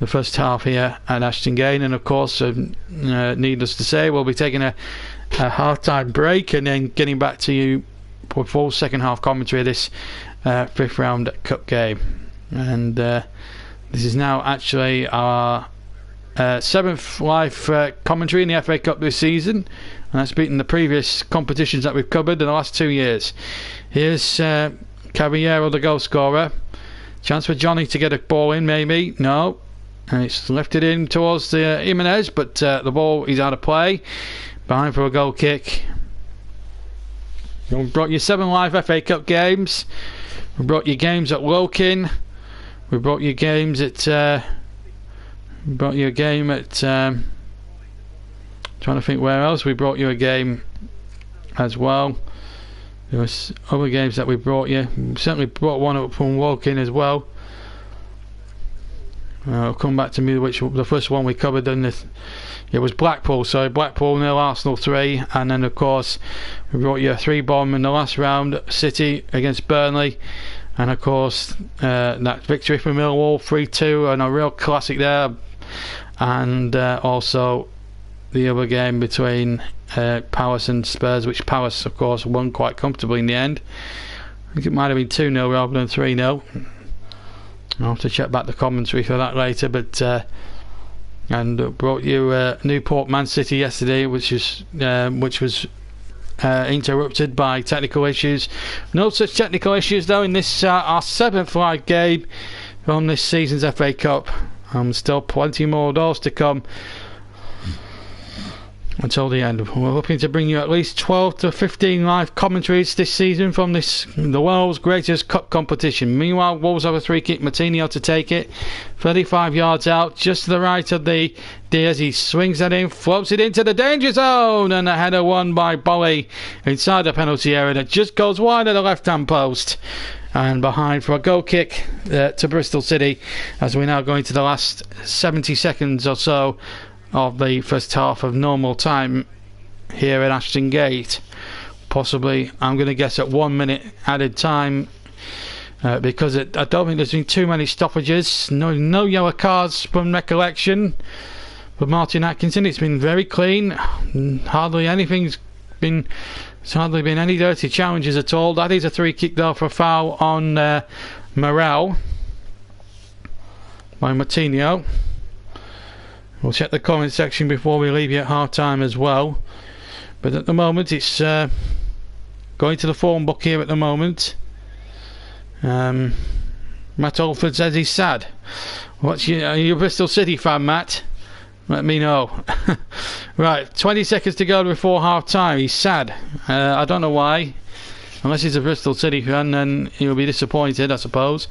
first half here at Ashton Gate. And of course, needless to say, we'll be taking a half-time break and then getting back to you for full second half commentary of this fifth round cup game. And this is now actually our seventh live commentary in the FA Cup this season, and that's beaten the previous competitions that we've covered in the last 2 years. Here's Caballero, the goal scorer. Chance for Johnny to get a ball in, maybe. No. And it's left it in towards Jimenez, but the ball is out of play. Behind for a goal kick. We've brought you 7 live FA Cup games. We brought you games at Woking. We brought you games at... we brought you a game at... trying to think where else. We brought you a game as well. There was other games that we brought you. We certainly brought one up from Woking as well. I'll come back to me which the first one we covered in this. It was Blackpool, so Blackpool 0, Arsenal 3, and then of course we brought you a 3-bomb in the last round, City against Burnley, and of course that victory for Millwall 3-2, and a real classic there, and also the other game between Palace and Spurs, which Palace of course won quite comfortably in the end. I think it might have been 2-0 rather than 3-0. I'll have to check back the commentary for that later, but and brought you Newport Man City yesterday, which was interrupted by technical issues. No such technical issues though in this our 7th live game from this season's FA Cup. Still plenty more doors to come until the end. We're hoping to bring you at least 12 to 15 live commentaries this season from the world's greatest cup competition. Meanwhile, Wolves have a free kick. Martinho to take it 35 yards out, just to the right of the Diaz. He swings that in, floats it into the danger zone, and a header won by Bolly inside the penalty area that just goes wide of the left hand post. And behind for a goal kick to Bristol City as we're now going to the last 70 seconds or so of the first half of normal time here at Ashton Gate. Possibly, I'm going to guess at 1 minute added time because I don't think there's been too many stoppages. No yellow cards from recollection for Martin Atkinson. It's been very clean. Hardly been any dirty challenges at all. That is a free kick though for a foul on Morel by Martinho. We'll check the comment section before we leave you at half time as well. But at the moment it's going to the form book here at the moment. Matt Alford says he's sad. Are you a Bristol City fan, Matt? Let me know. Right, 20 seconds to go before half time. He's sad. I don't know why. Unless he's a Bristol City fan, then he'll be disappointed, I suppose.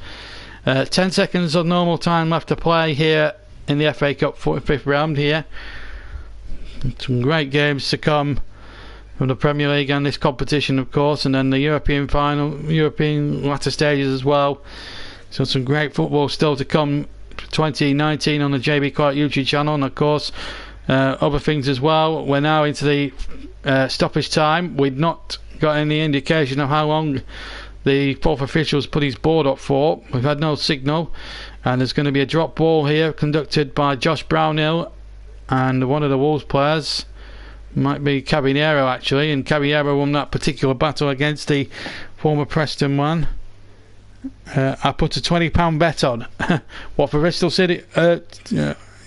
10 seconds of normal time left to play here in the FA Cup 5th round here. Some great games to come from the Premier League and this competition, of course, and then the European latter stages as well. So some great football still to come 2019 on the JB Clark YouTube channel, and of course other things as well. We're now into the stoppage time. We've not got any indication of how long the fourth official's put his board up for. We've had no signal, and there's going to be a drop ball here conducted by Josh Brownhill and one of the Wolves players. Might be Caballero actually, and Caballero won that particular battle against the former Preston one. I put a £20 bet on. What, for Bristol City?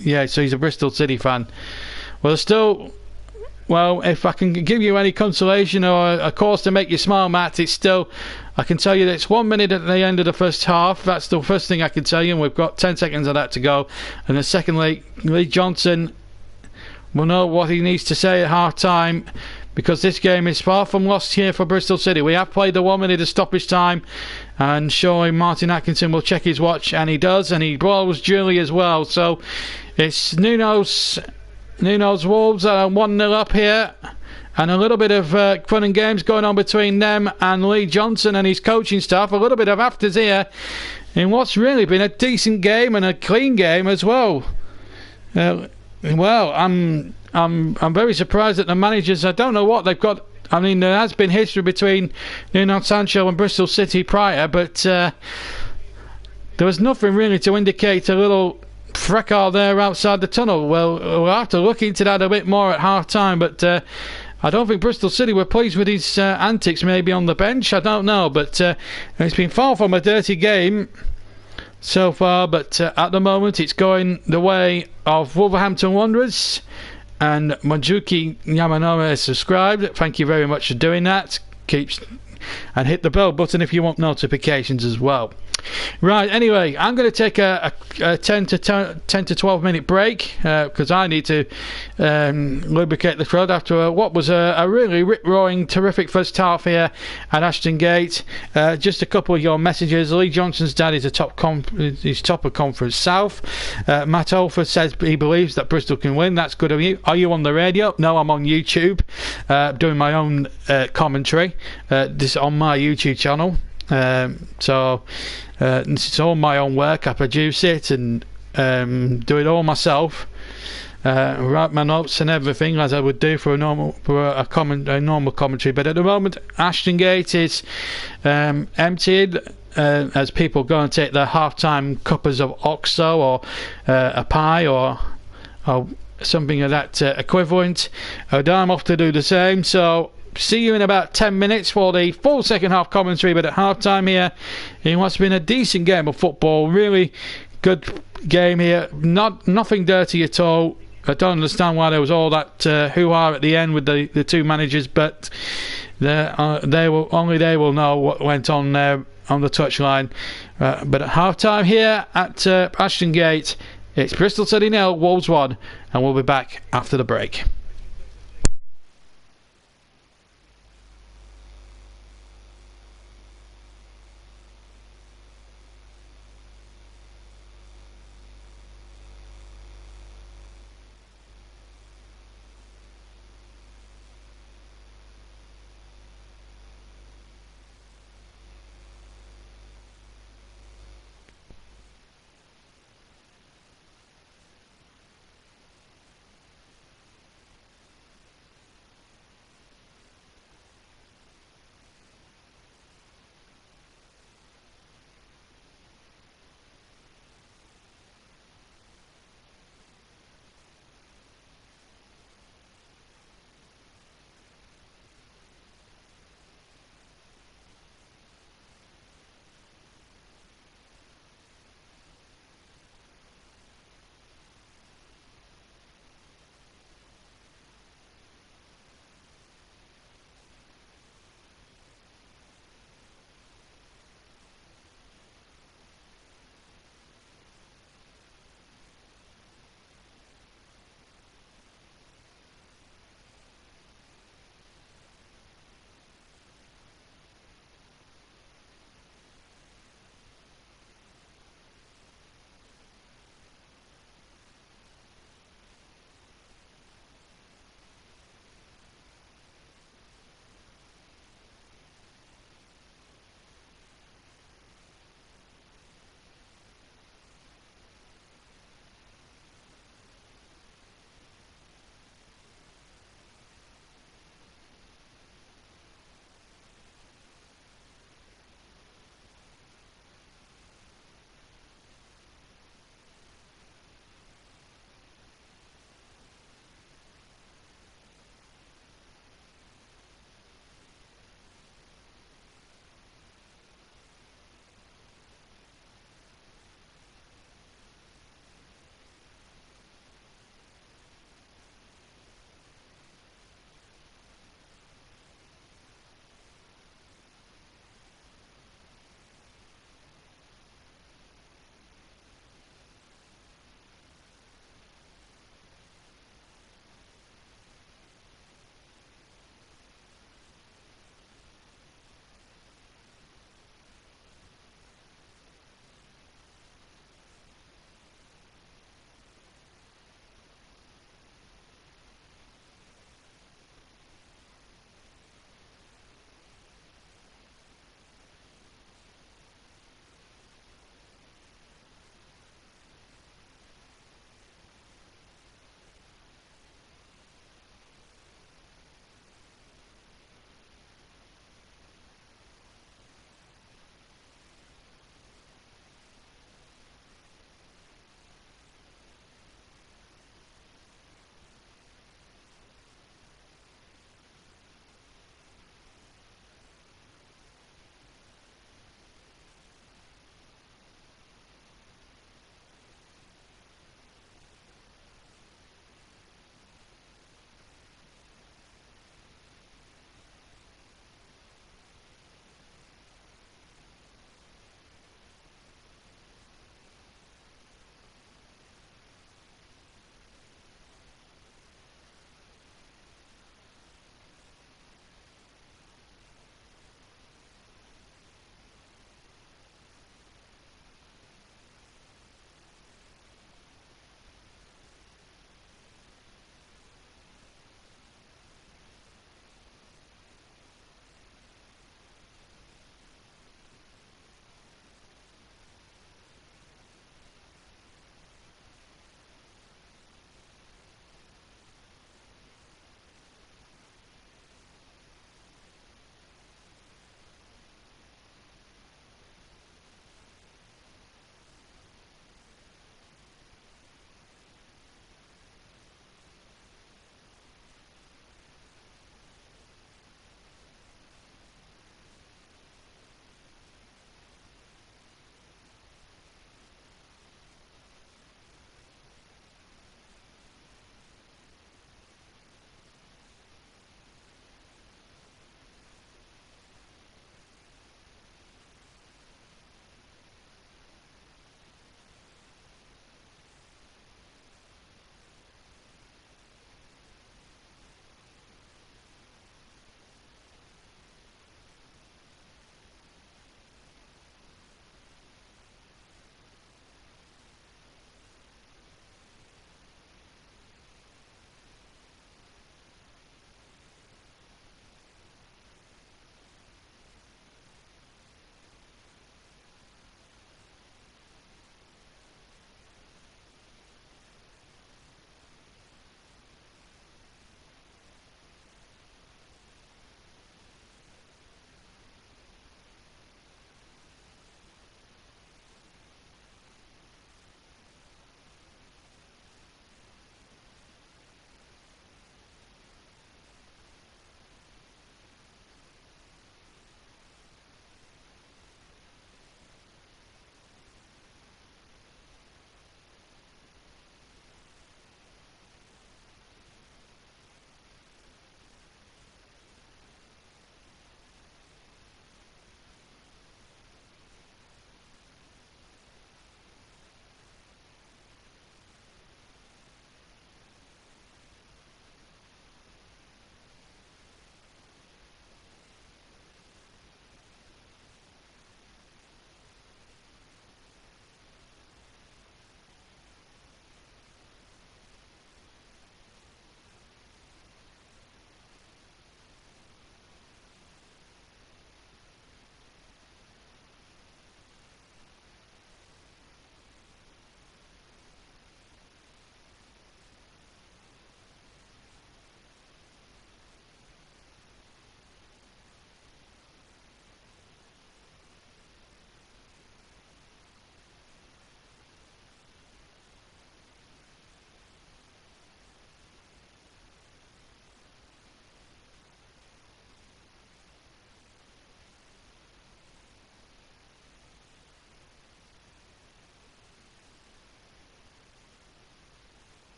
Yeah, so he's a Bristol City fan. Well, still, if I can give you any consolation or a cause to make you smile, Matt, it's still, I can tell you that it's 1 minute at the end of the first half. That's the first thing I can tell you, and we've got 10 seconds of that to go. And then secondly, Lee Johnson will know what he needs to say at half time, because this game is far from lost here for Bristol City. We have played the 1 minute of stoppage time, and surely Martin Atkinson will check his watch, and he does, and he blows Julie as well. So it's Nuno's Nuno's Wolves are 1-0 up here. And a little bit of fun and games going on between them and Lee Johnson and his coaching staff. A little bit of afters here in what's really been a decent game and a clean game as well. Well, I'm very surprised at the managers. I don't know what they've got. I mean, there has been history between Nuno Sancho and Bristol City prior, but there was nothing really to indicate a little fracas there outside the tunnel. Well, we'll have to look into that a bit more at half time, but I don't think Bristol City were pleased with his antics maybe on the bench. I don't know, but it's been far from a dirty game so far, but at the moment it's going the way of Wolverhampton Wanderers. And Manjuki Yamanome is subscribed. Thank you very much for doing that. And hit the bell button if you want notifications as well. Right, anyway, I'm going to take a 10 to 12 minute break because I need to lubricate the throat after what was a really rip-roaring, terrific first half here at Ashton Gate. Just a couple of your messages. Lee Johnson's dad is top of Conference South. Matt Olford says he believes that Bristol can win. That's good of you. Are you on the radio? No, I'm on YouTube doing my own commentary. This is on my YouTube channel. So it's all my own work. I produce it and do it all myself. Write my notes and everything as I would do for a normal commentary. But at the moment, Ashton Gate is emptied as people go and take their half-time cuppers of OXO or a pie or something of that equivalent. And I'm off to do the same. So see you in about 10 minutes for the full second half commentary, but at half time here in what's been a decent game of football. Really good game here, nothing dirty at all. I don't understand why there was all that hoo-ha at the end with the two managers, but only they will know what went on there on the touchline. But at half time here at Ashton Gate, it's Bristol City 0, Wolves 1, and we'll be back after the break.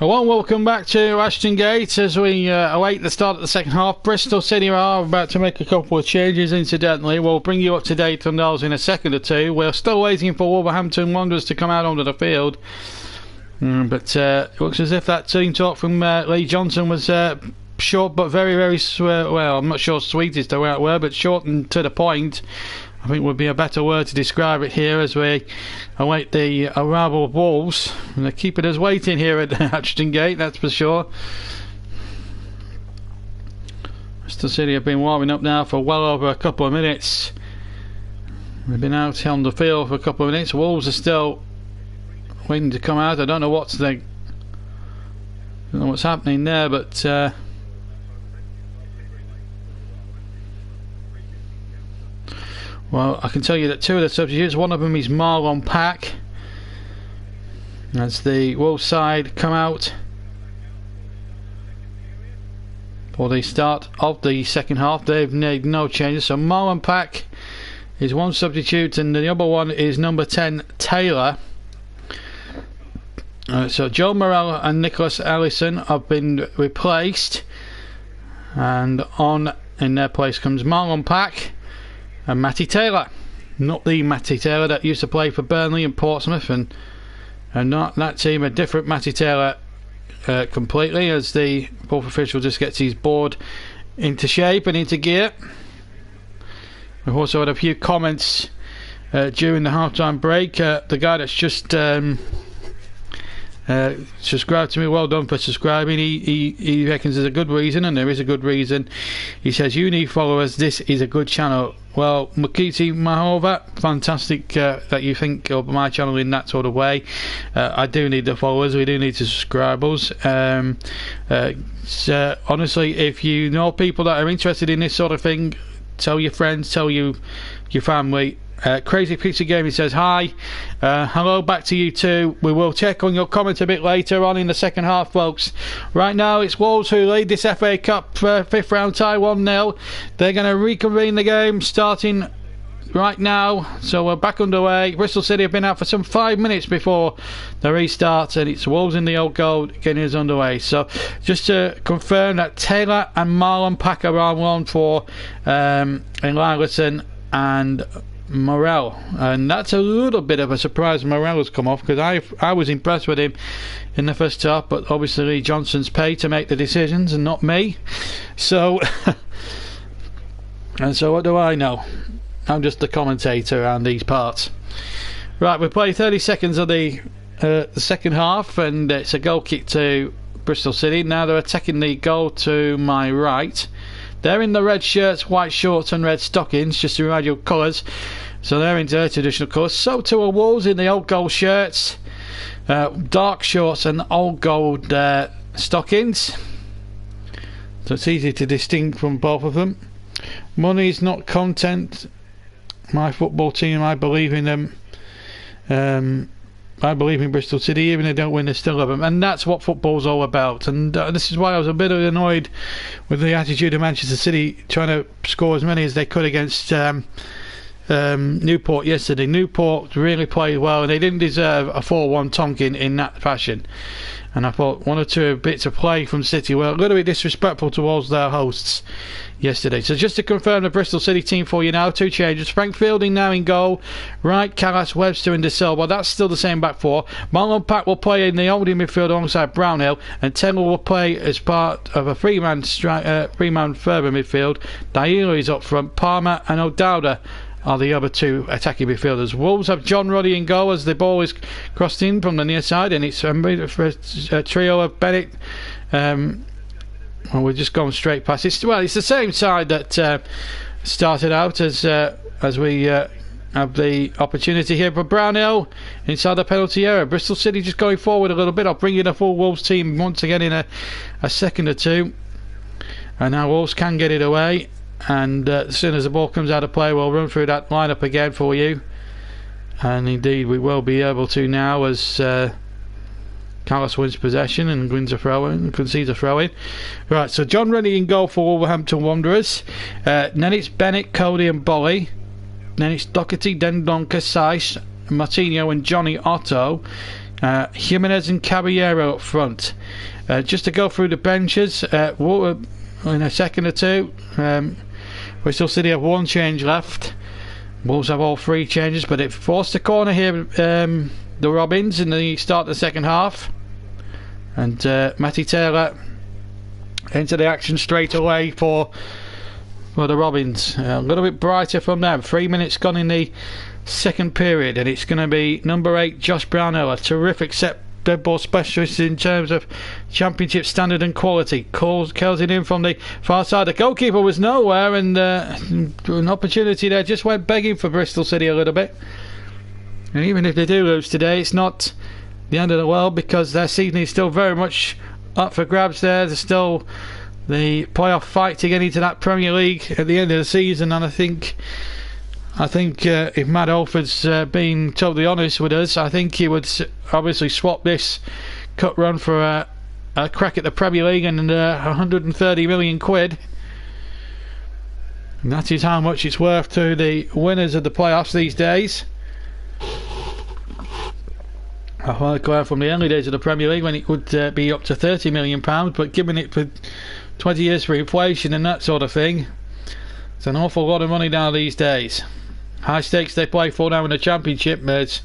A warm welcome back to Ashton Gate as we await the start of the second half. Bristol City are about to make a couple of changes, incidentally. We'll bring you up to date on those in a second or two. We're still waiting for Wolverhampton Wanderers to come out onto the field. But it looks as if that team talk from Lee Johnson was short but very, very, well, I'm not sure sweet is the right word, but short and to the point, I think would be a better word to describe it here as we await the arrival of Wolves. And they're keeping us waiting here at Ashton Gate, that's for sure. Bristol City have been warming up now for well over a couple of minutes. We've been out on the field for a couple of minutes. Wolves are still waiting to come out. I don't know what's happening there, but well, I can tell you that two of the substitutes, one of them is Marlon Pack. As the Wolves side come out for the start of the second half, they've made no changes. So Marlon Pack is one substitute, and the other one is number 10, Taylor. So Joe Morel and Nicholas Ellison have been replaced, and on in their place comes Marlon Pack and Matty Taylor. Not the Matty Taylor that used to play for Burnley and Portsmouth, and not that team, a different Matty Taylor completely, as the fourth official just gets his board into shape and into gear. We've also had a few comments during the half-time break. The guy that's just subscribed to me, well done for subscribing. He reckons there's a good reason, and there is a good reason. He says, you need followers, this is a good channel. Well, Makiti Mahova, fantastic that you think of my channel in that sort of way. I do need the followers, we do need the subscribers. So honestly, if you know people that are interested in this sort of thing, tell your friends, tell your family. Crazy Pizza Gaming says hi. Hello back to you too. We will check on your comment a bit later on in the second half, folks. Right now it's Wolves who lead this FA Cup fifth round tie 1-0. They're going to reconvene the game starting right now, so we're back underway. Bristol City have been out for some 5 minutes before the restart, and it's Wolves in the old goal getting us underway. So just to confirm that Taylor and Marlon Pack are on loan for Ellison and Morel, and that's a little bit of a surprise. Morel has come off, because I was impressed with him in the first half, but obviously Lee Johnson's paid to make the decisions and not me, so and so what do I know? I'm just the commentator around these parts. Right, we play 30 seconds of the second half, and it's a goal kick to Bristol City. Now they're attacking the goal to my right. They're in the red shirts, white shorts and red stockings, just to remind you of colours. So they're in their traditional colours. So too are Wolves in the old gold shirts, dark shorts and old gold stockings. So it's easy to distinguish from both of them. Money's not content. My football team, I believe in them. I believe in Bristol City, even if they don't win, they still love them, and that's what football's all about. And this is why I was a bit annoyed with the attitude of Manchester City trying to score as many as they could against Newport yesterday. Newport really played well, and they didn't deserve a 4-1 Tonkin in that fashion. And I thought one or two bits of play from City were a little bit disrespectful towards their hosts yesterday. So just to confirm the Bristol City team for you now, two changes. Frank Fielding now in goal, right, Callas, Webster and De Silva. That's still the same back four. Marlon Pack will play in the holding midfield alongside Brownhill, and Taylor will play as part of a three-man further midfield. Daila is up front, Palmer and O'Dowda are the other two attacking midfielders. Wolves have John Ruddy in goal as the ball is crossed in from the near side, and it's a trio of Bennett. Well, we're just going straight past. It's the same side that started out as we have the opportunity here for Brownhill inside the penalty area. Bristol City just going forward a little bit. I'll bring in a full Wolves team once again in a second or two, and now Wolves can get it away. And as soon as the ball comes out of play, we'll run through that lineup again for you, and indeed we will be able to now, as Callas wins possession and wins a throw-in, concedes a throw-in. Right, so John Rennie in goal for Wolverhampton Wanderers. Then it's Bennett, Cody and Bolly. Then it's Doherty, Dendonka, Seiss, Martinho and Johnny Otto. Jimenez and Caballero up front. Just to go through the benches, in a second or two. Bristol City have one change left. Wolves have all three changes, but it forced a corner here, the Robins, in the start of the second half. And Matty Taylor into the action straight away for the Robins. A little bit brighter from them. 3 minutes gone in the second period, and it's going to be number 8 Josh Brownhill, a terrific set dead ball specialist in terms of championship standard and quality. Curls it in from the far side. The goalkeeper was nowhere, and an opportunity there just went begging for Bristol City a little bit. And even if they do lose today, it's not the end of the world, because their season is still very much up for grabs there. There's still the playoff fight to get into that Premier League at the end of the season, and I think if Matt Alford's being totally honest with us, I think he would obviously swap this cut run for a crack at the Premier League and 130 million quid. And that is how much it's worth to the winners of the playoffs these days. I want to go out from the early days of the Premier League when it would be up to £30 million, but given it for 20 years for inflation and that sort of thing, it's an awful lot of money now these days. High stakes they play for now in the Championship, but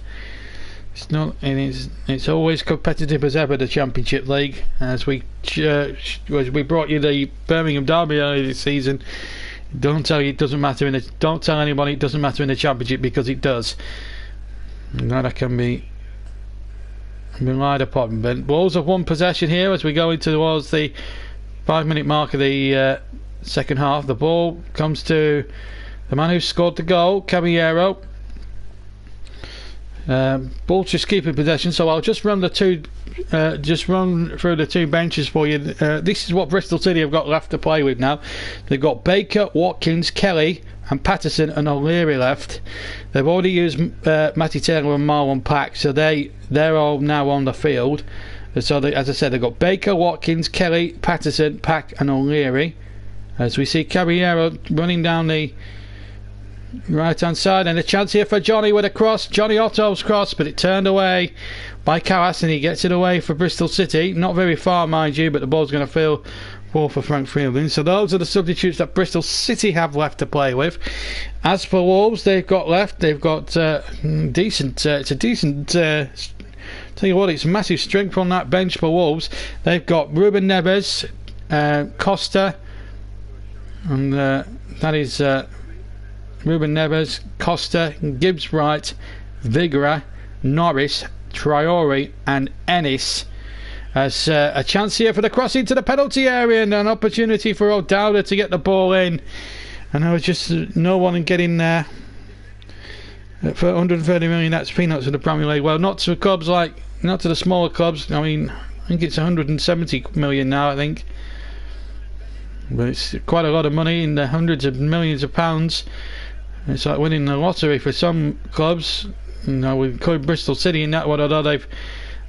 it's not. It's always competitive as ever, the Championship League. As we brought you the Birmingham Derby earlier this season, don't tell anybody it doesn't matter in the Championship, because it does. And that can be relied upon. But Wolves have won possession here as we go into towards the 5-minute mark of the second half. The ball comes to the man who scored the goal, Caballero. Ball just keeping possession, so I'll just run through the two benches for you. This is what Bristol City have got left to play with now. They've got Baker, Watkins, Kelly and Patterson and O'Leary left. They've already used Matty Taylor and Marlon Pack, so they're all now on the field. So as I said, they've got Baker, Watkins, Kelly, Patterson, Pack and O'Leary. As we see Caballero running down the right hand side, and a chance here for Johnny with a cross. Johnny Otto's cross, but it turned away by Kawas, and he gets it away for Bristol City. Not very far, mind you, but the ball's going to fall for Frank Fielding. So those are the substitutes that Bristol City have left to play with. As for Wolves, they've got decent. It's a decent. Tell you what, it's massive strength on that bench for Wolves. They've got Ruben Neves, Costa, and that is Ruben Neves, Costa, Gibbs Wright, Vigora, Norris, Traore and Ennis. As a chance here for the cross into the penalty area, and an opportunity for O'Dowda to get the ball in, and there was just no one getting there. For 130 million, that's peanuts for the Premier League. Well, not to clubs not to the smaller clubs. I mean, I think it's 170 million now, I think, but it's quite a lot of money, in the hundreds of millions of pounds. It's like winning the lottery for some clubs. We include Bristol City in that one, although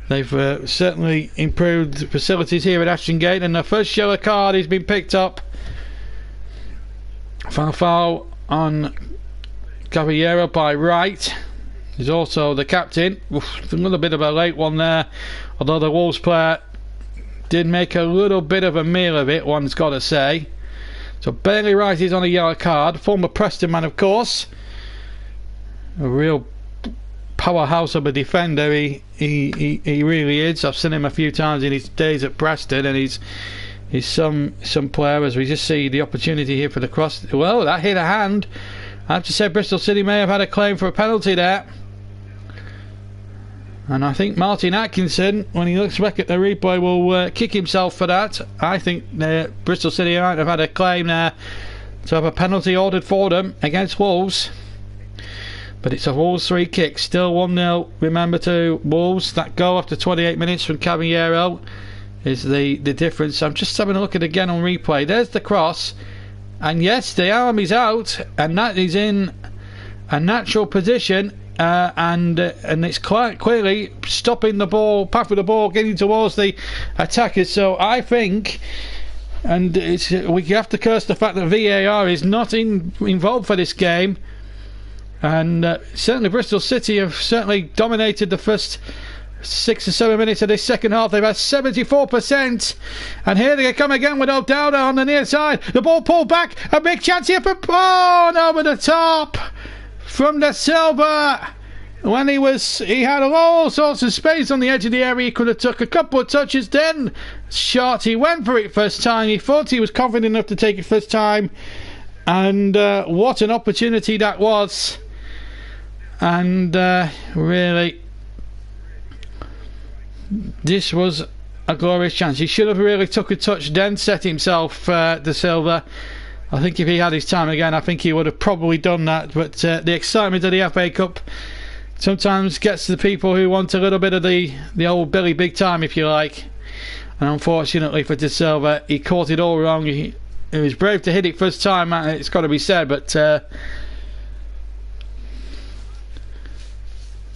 they've certainly improved the facilities here at Ashton Gate. And the first yellow card has been picked up. Foul on Caballero by Wright. He's also the captain. Oof, a little bit of a late one there, although the Wolves player did make a little bit of a meal of it, one's got to say. So Bailey Wright is on a yellow card. Former Preston man, of course. A real powerhouse of a defender. He really is. I've seen him a few times in his days at Preston, and he's some player. As we just see the opportunity here for the cross. Well, that hit a hand. I have to say Bristol City may have had a claim for a penalty there. And I think Martin Atkinson, when he looks back at the replay, will kick himself for that. I think Bristol City might have had a claim there to have a penalty ordered for them against Wolves. But it's a Wolves free kick. Still 1-0, remember, to Wolves. That goal after 28 minutes from Caballero is the difference. I'm just having a look at it again on replay. There's the cross. And yes, the arm is out, and that is in a natural position. And it's quite clearly stopping the ball, path of the ball getting towards the attackers. So I think, and we have to curse the fact that VAR is not involved for this game. And certainly Bristol City have certainly dominated the first 6 or 7 minutes of this second half. They've had 74%. And here they come again with O'Dowda on the near side. The ball pulled back. A big chance here for... Oh, and over the top from De Silva. When he had all sorts of space on the edge of the area. He could have took a couple of touches then. Shot. He went for it first time. He thought he was confident enough to take it first time. And what an opportunity that was. And really, this was a glorious chance. He should have really took a touch then, set himself, De Silva. I think if he had his time again, I think he would have probably done that. But the excitement of the FA Cup sometimes gets to the people who want a little bit of the old Billy Big Time, if you like. And unfortunately for De Silva, he caught it all wrong. He was brave to hit it first time, it's got to be said, but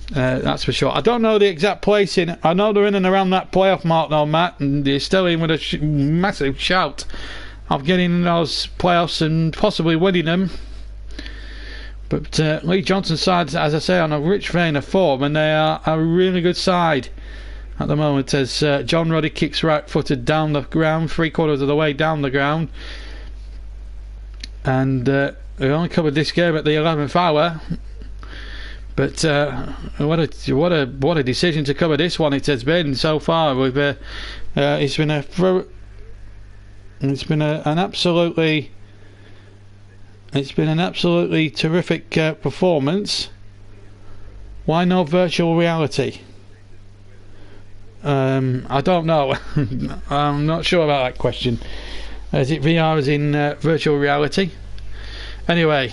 that's for sure. I don't know the exact placing. I know they're in and around that playoff mark now, Matt, and they're still in with a massive shout of getting in those playoffs and possibly winning them. But Lee Johnson's side, as I say, on a rich vein of form, and they are a really good side at the moment as John Ruddy kicks right-footed down the ground, 3/4 of the way down the ground. And we only covered this game at the 11th hour. But what a decision to cover this one it has been so far. It's been an absolutely terrific performance. Why no virtual reality? I don't know. I'm not sure about that question. Is it VR as in virtual reality? Anyway,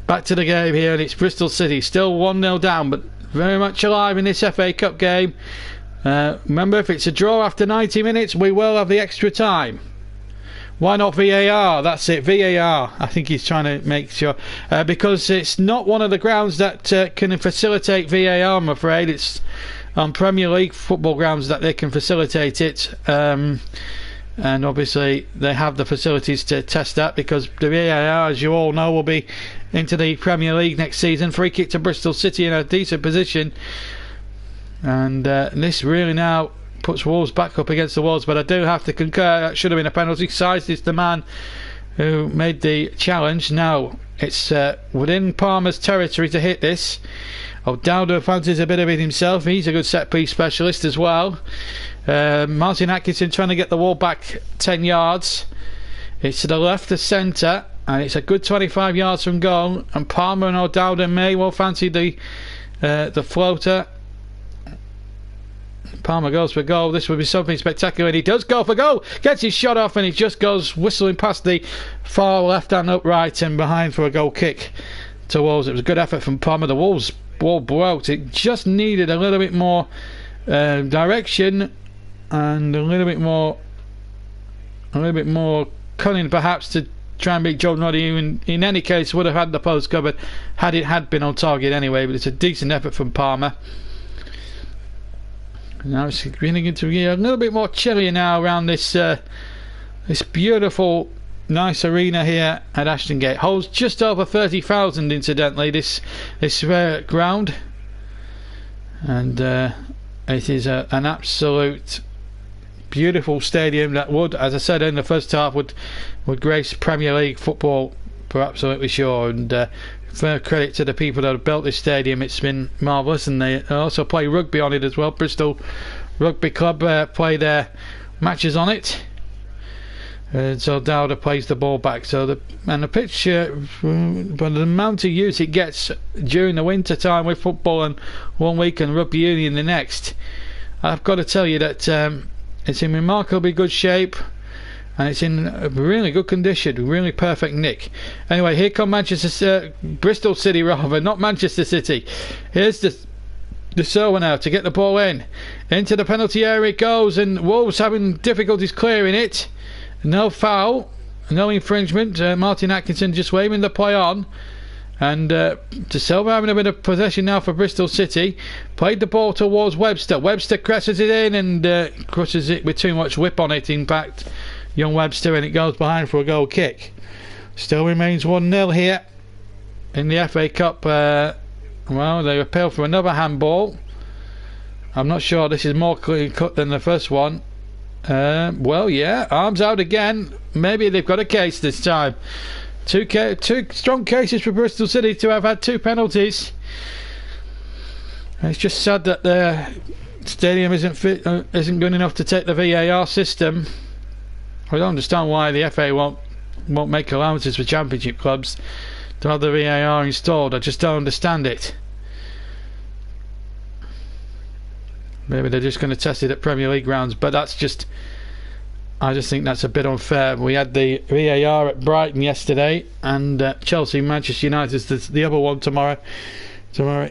back to the game here, and it's Bristol City still 1-0 down, but very much alive in this FA Cup game. Remember, if it's a draw after 90 minutes, we will have the extra time. Why not VAR? That's it, VAR. I think he's trying to make sure. Because it's not one of the grounds that can facilitate VAR, I'm afraid. It's on Premier League football grounds that they can facilitate it. And obviously they have the facilities to test that, because the VAR, as you all know, will be into the Premier League next season. Free kick to Bristol City in a decent position. And this really now puts Wolves back up against the walls, but I do have to concur that should have been a penalty. Size is the man who made the challenge. Now it's within Palmer's territory to hit this. O'Dowda fancies a bit of it himself. He's a good set piece specialist as well. Martin Atkinson trying to get the ball back 10 yards. It's to the left of centre, and it's a good 25 yards from goal, and Palmer and O'Dowda may well fancy the floater. Palmer goes for goal. This would be something spectacular, and he does go for goal. Gets his shot off, and he just goes whistling past the far left and upright and behind for a goal kick to Wolves. It was a good effort from Palmer. The Wolves ball broke. It just needed a little bit more direction and a little bit more cunning, perhaps, to try and beat John Roddy, who in any case would have had the post covered had it had been on target anyway. But it's a decent effort from Palmer. Now it's beginning to get a little bit more chilly now around this beautiful, nice arena here at Ashton Gate. Holds just over 30,000, incidentally, this ground, and it is an absolute beautiful stadium that would, as I said in the first half, would grace Premier League football for absolutely sure. And fair credit to the people that have built this stadium. It's been marvellous, and they also play rugby on it as well. Bristol Rugby Club play their matches on it, so Dowda plays the ball back. So the pitch, but the amount of use it gets during the winter time with football and one week and rugby union the next, I've got to tell you that it's in remarkably good shape. And it's in a really good condition, really perfect nick. Anyway, here come Bristol City rather, not Manchester City. Here's the Silva now to get the ball into the penalty area it goes, and Wolves having difficulties clearing it. No foul, no infringement. Martin Atkinson just waving the play on, and De Silva having a bit of possession now for Bristol City. Played the ball towards Webster. Webster crosses it in and crosses it with too much whip on it, in fact, young Webster, and it goes behind for a goal kick. Still remains 1-0 here in the FA Cup. Well, they appeal for another handball, I'm not sure this is more clean cut than the first one. Well, yeah, arms out again. Maybe they've got a case this time. Two strong cases for Bristol City to have had 2 penalties. It's just sad that the stadium isn't good enough to take the VAR system. I don't understand why the FA won't make allowances for Championship clubs to have the VAR installed. I just don't understand it. Maybe they're just going to test it at Premier League grounds, but I just think that's a bit unfair. We had the VAR at Brighton yesterday, and Chelsea, Manchester United is the other one tomorrow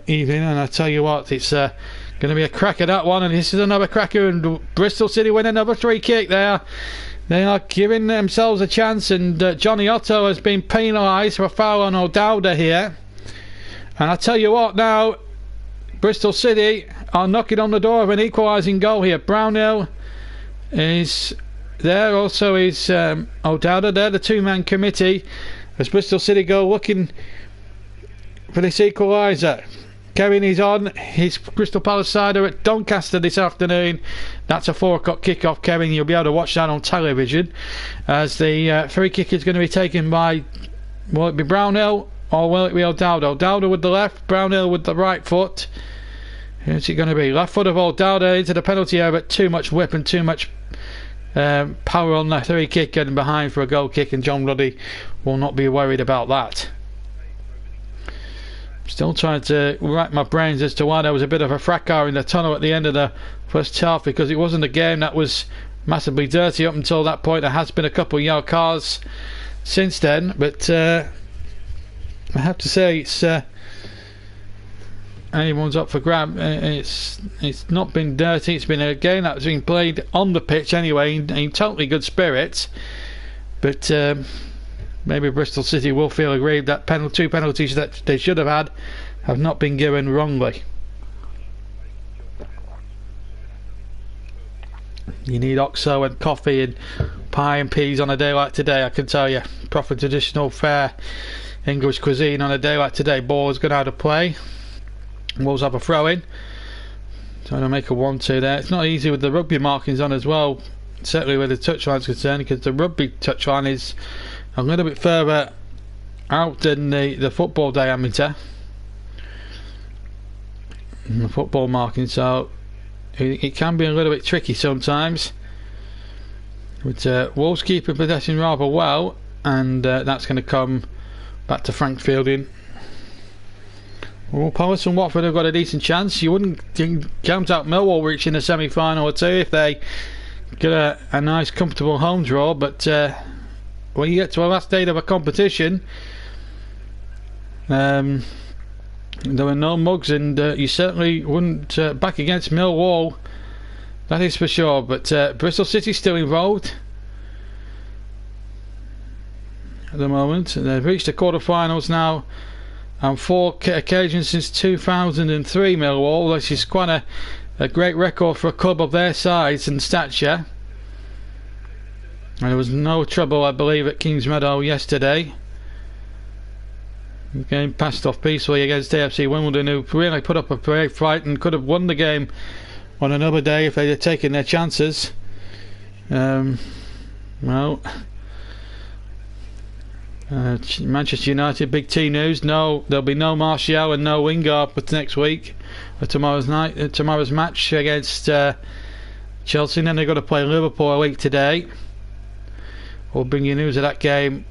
evening. And I tell you what, it's going to be a cracker, that one. And this is another cracker, and Bristol City win another free kick. They are giving themselves a chance, and Johnny Otto has been penalised for a foul on O'Dowda here. And I tell you what, now Bristol City are knocking on the door of an equalising goal here. Brownhill is there, also is O'Dowda. They're the 2-man committee as Bristol City go looking for this equaliser. Kevin is on his Crystal Palace side are at Doncaster this afternoon. That's a 4 o'clock kick-off, Kevin. You'll be able to watch that on television, as the free kick is going to be taken by, will it be Brownhill or will it be O'Dowda? O'Dowda with the left, Brownhill with the right foot. Who's it going to be? Left foot of O'Dowda into the penalty area, but too much whip and too much power on the free kick, getting behind for a goal kick, and John Ruddy will not be worried about that. Still trying to rack my brains as to why there was a bit of a fracas in the tunnel at the end of the first half, because it wasn't a game that was massively dirty up until that point. There has been a couple of yellow cards since then, but I have to say it's anyone's up for grab. It's not been dirty. It's been a game that's been played on the pitch anyway in totally good spirits, but maybe Bristol City will feel aggrieved that 2 penalties that they should have had have not been given wrongly. You need oxo and coffee and pie and peas on a day like today, I can tell you. Proper traditional fare English cuisine on a day like today. Ball is going out of play. Wolves have a throw in, trying to make a 1-2 there. It's not easy with the rugby markings on as well, certainly where the touchline is concerned, because the rugby touchline is a little bit further out than the football diameter and the football marking, so it can be a little bit tricky sometimes. But Wolves keeping possession rather well, and that's going to come back to Frank Fielding. Well, Palace and Watford have got a decent chance. You wouldn't count out Millwall reaching a semi-final or two if they get a nice comfortable home draw, but when you get to a last day of a competition, there were no mugs, and you certainly wouldn't back against Millwall, that is for sure. But Bristol City still involved at the moment. They've reached the quarter-finals now on 4 occasions since 2003, Millwall. This is quite a great record for a club of their size and stature. And there was no trouble, I believe, at Kingsmeadow yesterday. The game passed off peacefully against AFC Wimbledon, who really put up a brave fight and could have won the game on another day if they had taken their chances. Manchester United, big T news. No, there'll be no Martial and no Wingard for next week, for tomorrow's match against Chelsea. And then they've got to play Liverpool a week today. We'll bring you news of that game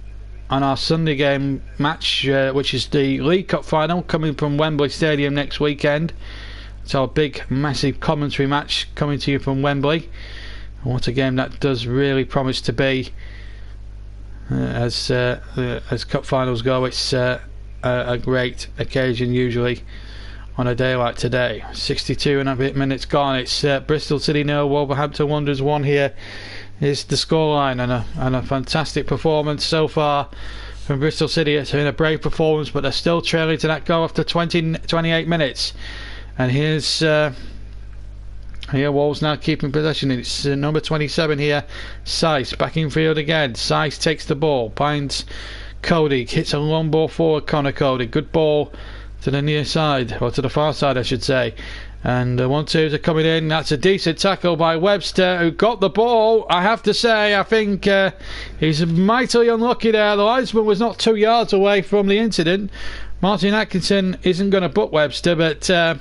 on our Sunday game match, which is the League Cup final, coming from Wembley Stadium next weekend. It's our big, massive commentary match coming to you from Wembley. And what a game that does really promise to be. As cup finals go, it's a great occasion usually on a day like today. 62 and a bit minutes gone. It's Bristol City 0, Wolverhampton Wanderers 1 here is the scoreline, and a fantastic performance so far from Bristol City. It's been a brave performance, but they're still trailing to that goal after 28 minutes. And here's here Wolves now keeping possession. It's number 27 here, Seiss, back in field again. Seiss takes the ball, finds Cody, hits a long ball forward, Connor Cody. Good ball to the near side, or to the far side I should say. And 1-2s are coming in. That's a decent tackle by Webster, who got the ball. I have to say, I think he's mightily unlucky there. The linesman was not 2 yards away from the incident. Martin Atkinson isn't going to book Webster, but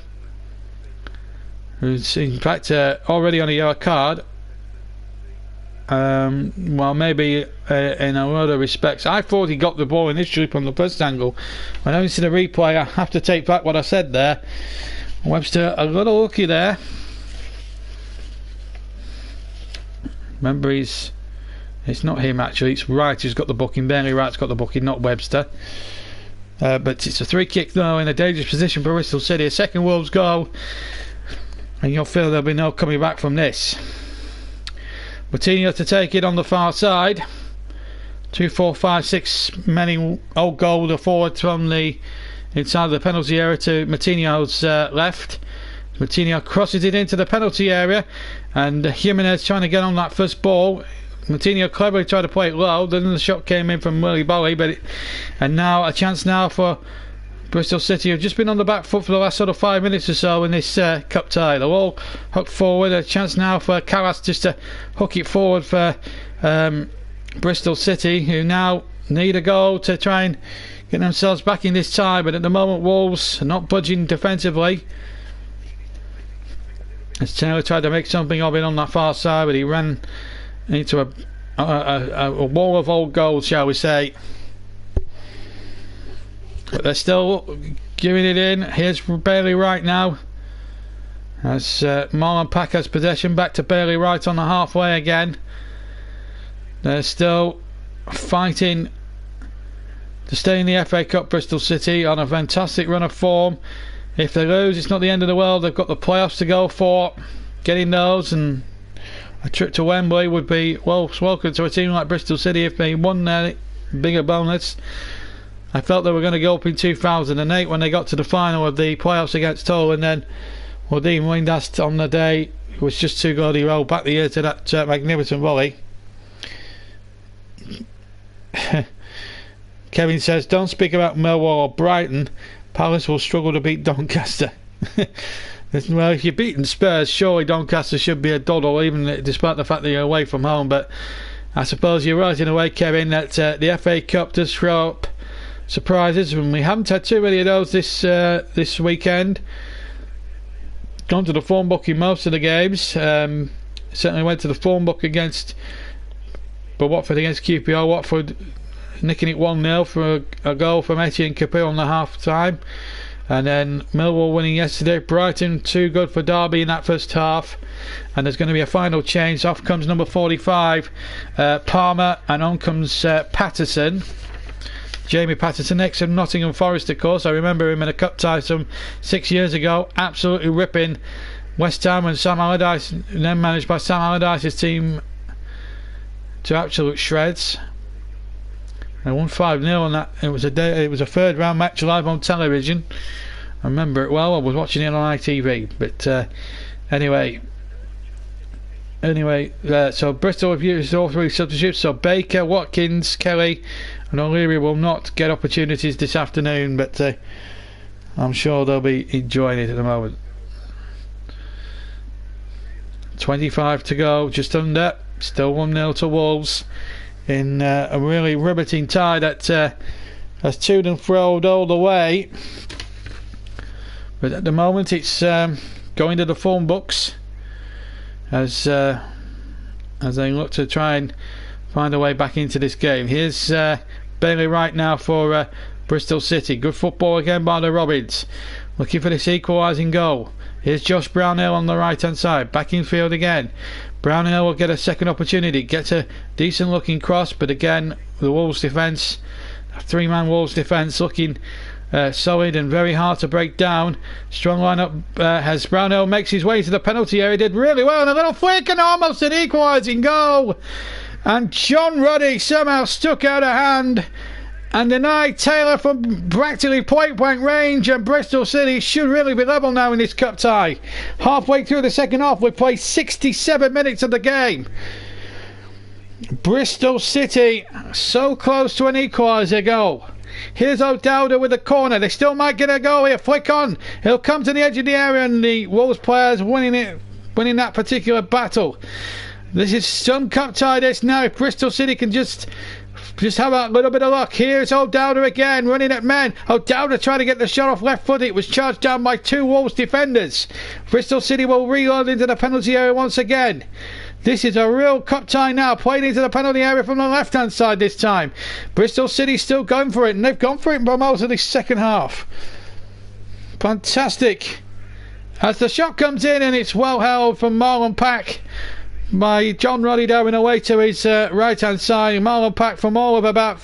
who's in fact already on a yellow card. Well, maybe in a lot of respects. I thought he got the ball initially from the first angle. When I see the replay, I have to take back what I said there. Webster a little lucky there. Remember, it's not him actually, it's Wright who's got the booking. Burnley Wright's got the booking, not Webster. But it's a free kick though, in a dangerous position for Bristol City. A second Wolves goal, and you'll feel there'll be no coming back from this. Moutinho to take it on the far side. 2, 4, 5, 6 many old goal forward from the inside the penalty area to Moutinho's left. Moutinho crosses it into the penalty area, and Jimenez trying to get on that first ball. Moutinho cleverly tried to play it low, then the shot came in from Willy Bolly, and now a chance now for Bristol City, who've just been on the back foot for the last sort of 5 minutes or so in this cup tie. They're all hooked forward. A chance now for Karas just to hook it forward for Bristol City, who now need a goal to try and get themselves back in this tie. But at the moment, Wolves are not budging defensively. As Taylor tried to make something of it on that far side, but he ran into a wall of old goals, shall we say. But they're still giving it in. Here's Bailey Wright now, as Marlon Pack has possession. Back to Bailey Wright on the halfway again. They're still fighting to stay in the FA Cup, Bristol City, on a fantastic run of form. If they lose, it's not the end of the world. They've got the playoffs to go for. Getting those, and a trip to Wembley would be welcome to a team like Bristol City if they won their bigger bonus. I felt they were going to go up in 2008 when they got to the final of the playoffs against Hull, and then Dean Windast on the day was just too good. He rolled back the ear to that magnificent volley. Kevin says, don't speak about Millwall or Brighton. Palace will struggle to beat Doncaster. Well, if you're beating Spurs, surely Doncaster should be a doddle, even despite the fact that you're away from home. But I suppose you're right in a way, Kevin, that the FA Cup does throw up surprises, and we haven't had too many of those this weekend. Gone to the form book in most of the games. Certainly went to the form book against Watford against QPR. Watford nicking it 1-0 for a goal from Etienne Capu on the half time, and then Millwall winning yesterday. Brighton too good for Derby in that first half, and there's going to be a final change. Off comes number 45 Palmer, and on comes Patterson, Jamie Patterson, ex of Nottingham Forest, of course. I remember him in a cup tie some 6 years ago, absolutely ripping West Ham and Sam Allardyce, then managed by Sam Allardyce's team, to absolute shreds. I won 5-0 on that. It was a third round match live on television. I remember it well. I was watching it on ITV. But anyway, so Bristol have used all three substitutes. So Baker, Watkins, Kelly and O'Leary will not get opportunities this afternoon, but I'm sure they'll be enjoying it at the moment. 25 to go, just under. Still 1-0 to Wolves in a really riveting tie that has toed and froed all the way. But at the moment it's going to the form books as they look to try and find a way back into this game. Here's Bailey Wright now for Bristol City. Good football again by the Robins, looking for this equalising goal. Here's Josh Brownhill on the right hand side, back in field again. Brownhill will get a second opportunity, gets a decent looking cross, but again the Wolves defence, a three-man Wolves defence, looking solid and very hard to break down. Strong lineup as Brownhill makes his way to the penalty area. Did really well, and a little flick and almost an equalising goal, and John Ruddy somehow stuck out a hand and denied Taylor from practically point blank range, and Bristol City should really be level now in this cup tie. Halfway through the second half, we played 67 minutes of the game. Bristol City so close to an equaliser goal. Here's O'Dowda with the corner. They still might get a goal here. Flick on. He'll come to the edge of the area, and the Wolves players winning that particular battle. This is some cup tie this now. If Bristol City can just have a little bit of luck. Here's O'Dowda again, running at men. O'Dowda trying to get the shot off left foot. It was charged down by two Wolves defenders. Bristol City will reload into the penalty area once again. This is a real cup tie now, playing into the penalty area from the left-hand side this time. Bristol City still going for it, and they've gone for it for most of the second half. Fantastic. As the shot comes in, and it's well held from Marlon Pack by John Roddy going away to his right-hand side. Marlon Pack from all of about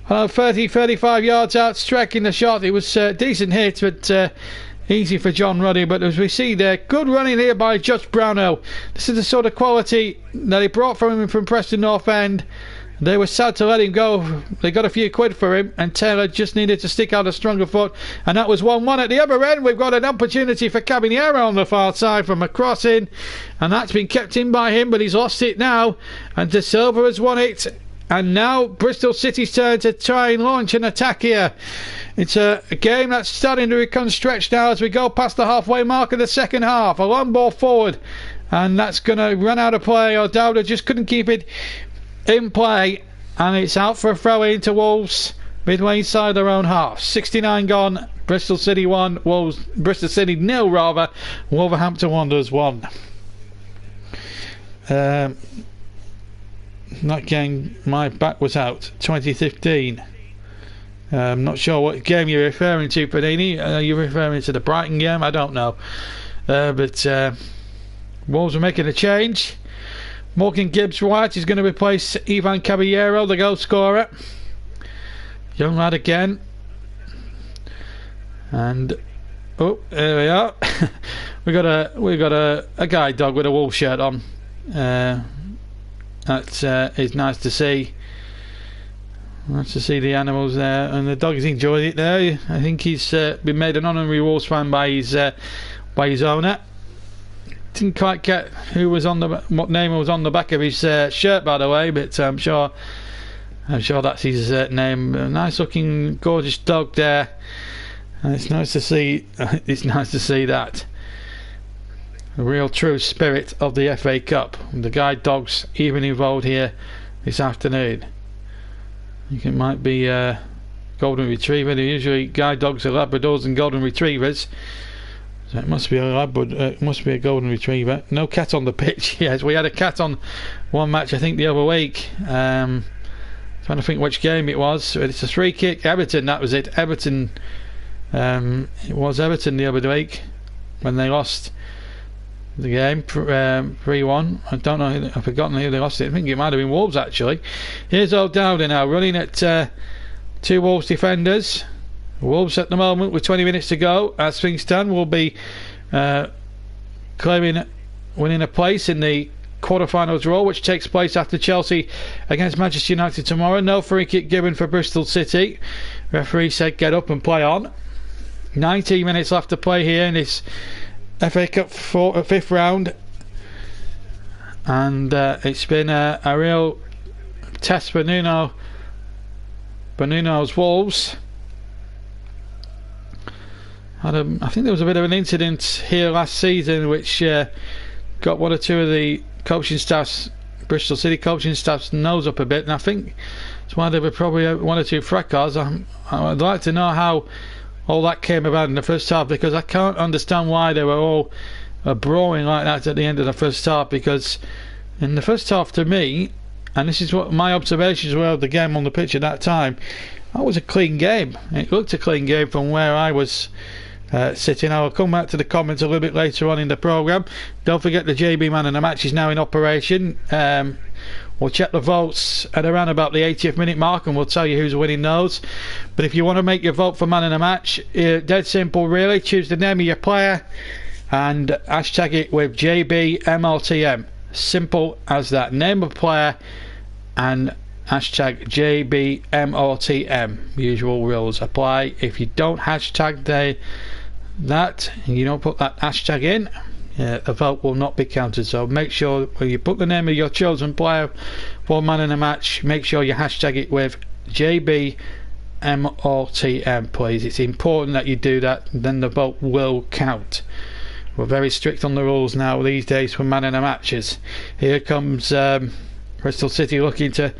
30-35 yards out, striking the shot. It was a decent hit, but easy for John Roddy. But as we see there, good running here by Judge Brownell. This is the sort of quality that he brought from him from Preston North End. They were sad to let him go. They got a few quid for him, and Taylor just needed to stick out a stronger foot, and that was 1-1. At the other end, we've got an opportunity for Caballero on the far side from a crossing, and that's been kept in by him, but he's lost it now, and De Silva has won it. And now Bristol City's turn to try and launch an attack here. It's a game that's starting to become stretched now as we go past the halfway mark of the second half. A long ball forward, and that's going to run out of play. O'Dowda just couldn't keep it in play, and it's out for a throw into Wolves midway inside their own half. 69 gone. Bristol City 1, Bristol City 0 rather. Wolverhampton Wanderers 1. That game, my back was out. 2015. I'm not sure what game you're referring to, Panini. Are you referring to the Brighton game? I don't know. But Wolves are making a change. Morgan Gibbs-White is going to replace Ivan Caballero, the goal scorer. Young lad again. And oh, there we are. we got a guide dog with a Wolf shirt on. That is nice to see. Nice to see the animals there, and the dog has enjoyed it there. I think he's been made an honorary Wolves fan by his owner. Didn't quite get what name was on the back of his shirt, by the way, but I'm sure that's his name. A nice looking, gorgeous dog there, and it's nice to see. It's nice to see that a real true spirit of the FA Cup. The guide dogs even involved here this afternoon. I think it might be golden retriever. They're usually guide dogs are Labradors and golden retrievers. So it must be a it must be a golden retriever. No cat on the pitch. Yes, we had a cat on one match, I think, the other week. Trying to think which game it was. It's a free kick. Everton, that was it. Everton. It was Everton the other week when they lost the game 3-1. I don't know. I've forgotten who they lost it. I think it might have been Wolves actually. Here's O'Dowda now running at two Wolves defenders. Wolves at the moment with 20 minutes to go as things stand will be winning a place in the quarterfinals draw, which takes place after Chelsea against Manchester United tomorrow. No free kick given for Bristol City. Referee said get up and play on. 19 minutes left to play here in this FA Cup fifth round, and it's been a real test for Nuno's Wolves. I think there was a bit of an incident here last season which got one or two of the coaching staffs, Bristol City coaching staff's nose up a bit, and I think it's why there were probably one or two fracas. I'd like to know how all that came about in the first half, because I can't understand why they were all brawling like that at the end of the first half, because in the first half, to me, and this is what my observations were of the game on the pitch at that time, that was a clean game. It looked a clean game from where I was sitting. I'll come back to the comments a little bit later on in the programme. Don't forget the JB Man of the Match is now in operation. We'll check the votes at around about the 80th minute mark, and we'll tell you who's winning those. But if you want to make your vote for Man of the Match, dead simple really. Choose the name of your player and hashtag it with JBMLTM. Simple as that. Name of player and hashtag JBMLTM. Usual rules apply. If you don't hashtag that and you don't put that hashtag in, the vote will not be counted. So make sure when you put the name of your chosen player for Man in the Match, make sure you hashtag it with JBMLTM. MOTM, please. It's important that you do that, then the vote will count. We're very strict on the rules now these days for man of the matches. Here comes Bristol City looking to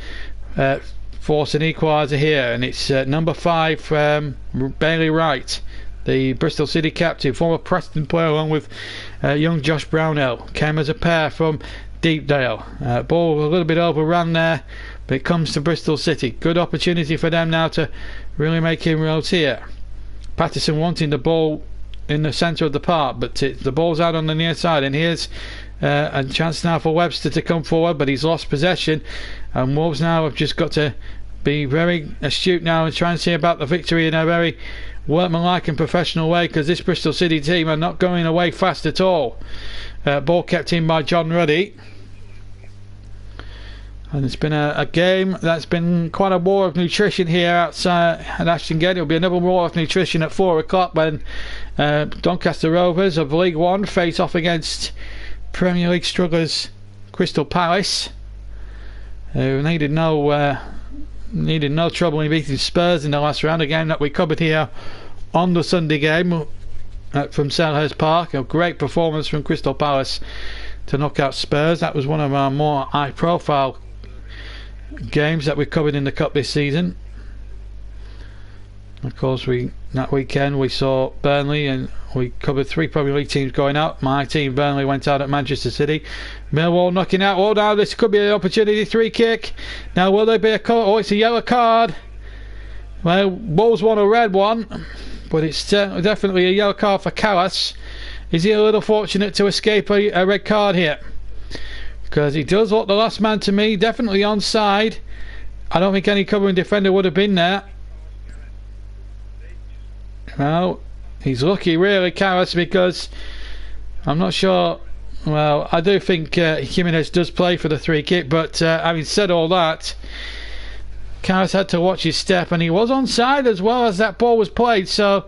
force an equaliser here, and it's number 5, Bailey Wright, the Bristol City captain, former Preston player, along with young Josh Brownell, came as a pair from Deepdale. Ball a little bit overrun there, but it comes to Bristol City. Good opportunity for them now to really make inroads here. Patterson wanting the ball in the centre of the park, but the ball's out on the near side, and here's a chance now for Webster to come forward, but he's lost possession, and Wolves now have just got to be very astute now and try and see about the victory in a very workmanlike and professional way, because this Bristol City team are not going away fast at all. Ball kept in by John Ruddy, and it's been a game that's been quite a war of nutrition here outside at Ashton Gate. It'll be another war of nutrition at 4 o'clock when Doncaster Rovers of League One face off against Premier League strugglers Crystal Palace, who needed no trouble in beating Spurs in the last round. A game that we covered here on the Sunday game from Selhurst Park. A great performance from Crystal Palace to knock out Spurs. That was one of our more high profile games that we covered in the Cup this season. Of course, that weekend we saw Burnley, and we covered 3 Premier League teams going out. My team, Burnley, went out at Manchester City. Millwall knocking out. Oh, now this could be an opportunity. 3 kick. Now, will there be a call? Oh, it's a yellow card. Well, Wolves want a red one, but it's definitely a yellow card for Callas. Is he a little fortunate to escape a red card here? Because he does look the last man to me. Definitely onside. I don't think any covering defender would have been there. Well, he's lucky really, Callas, because I'm not sure. Well, I do think Jimenez does play for the 3 kick, but having said all that, Callas had to watch his step, and he was onside as well as that ball was played. So,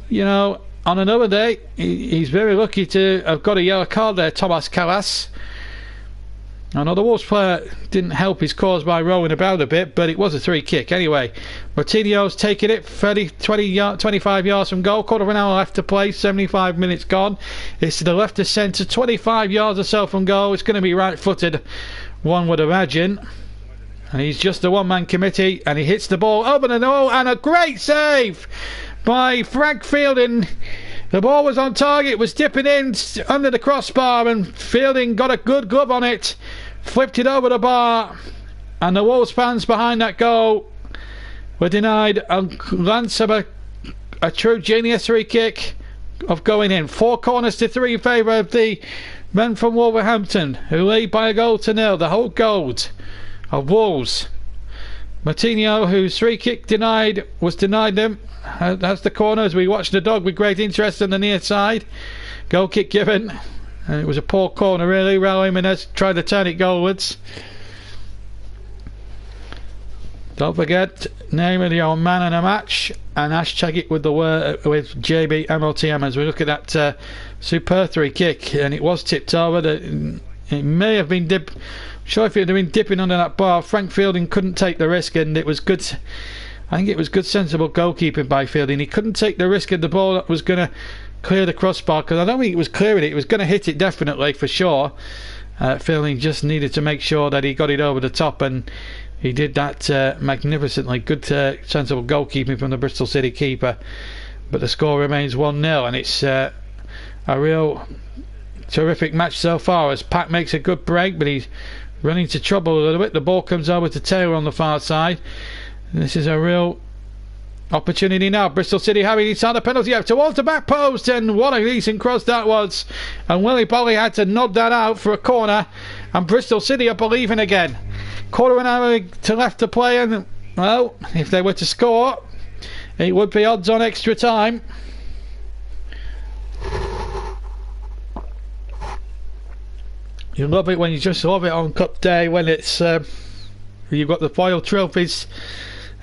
you know, on another day, he's very lucky to have got a yellow card there, Thomas Callas. I know the Wolves player didn't help his cause by rolling about a bit, but it was a 3 kick anyway. Martinho's taking it 25 yards from goal, quarter of an hour left to play, 75 minutes gone. It's to the left of centre, 25 yards or so from goal. It's going to be right footed, one would imagine. And he's just a one-man committee, and he hits the ball over the goal, and a great save by Frank Fielding. The ball was on target, it was dipping in under the crossbar, and Fielding got a good glove on it, flipped it over the bar, and the Wolves fans behind that goal were denied a glance of a true genius 3 kick of going in. 4 corners to 3 in favour of the men from Wolverhampton, who lead by a goal to 0. The whole gold of Wolves. Martinho, whose 3 kick was denied them. That's the corner as we watched the dog with great interest on the near side. Goal kick given, and it was a poor corner really. Raul Jimenez tried to turn it goalwards. Don't forget, name of your man in a match, and hashtag it with the word with JBMOTM as we look at that superb 3 kick, and it was tipped over. It may have been sure if it had been dipping under that bar. Frank Fielding couldn't take the risk, and it was good. I think it was good, sensible goalkeeping by Fielding. He couldn't take the risk of the ball that was going to clear the crossbar, because I don't think it was clearing it. It was going to hit it definitely, for sure. Fielding just needed to make sure that he got it over the top, and he did that magnificently. Good, sensible goalkeeping from the Bristol City keeper. But the score remains 1-0, and it's a real terrific match so far, as Pack makes a good break, but he's running into trouble a little bit. The ball comes over to Taylor on the far side. This is a real opportunity now. Bristol City having inside the penalty area towards the back post, and what a decent cross that was. And Willie Bolly had to nod that out for a corner, and Bristol City are believing again. Quarter of an hour to left to play, and well, if they were to score, it would be odds on extra time. You love it when you just love it on Cup Day, when it's you've got the foil trophies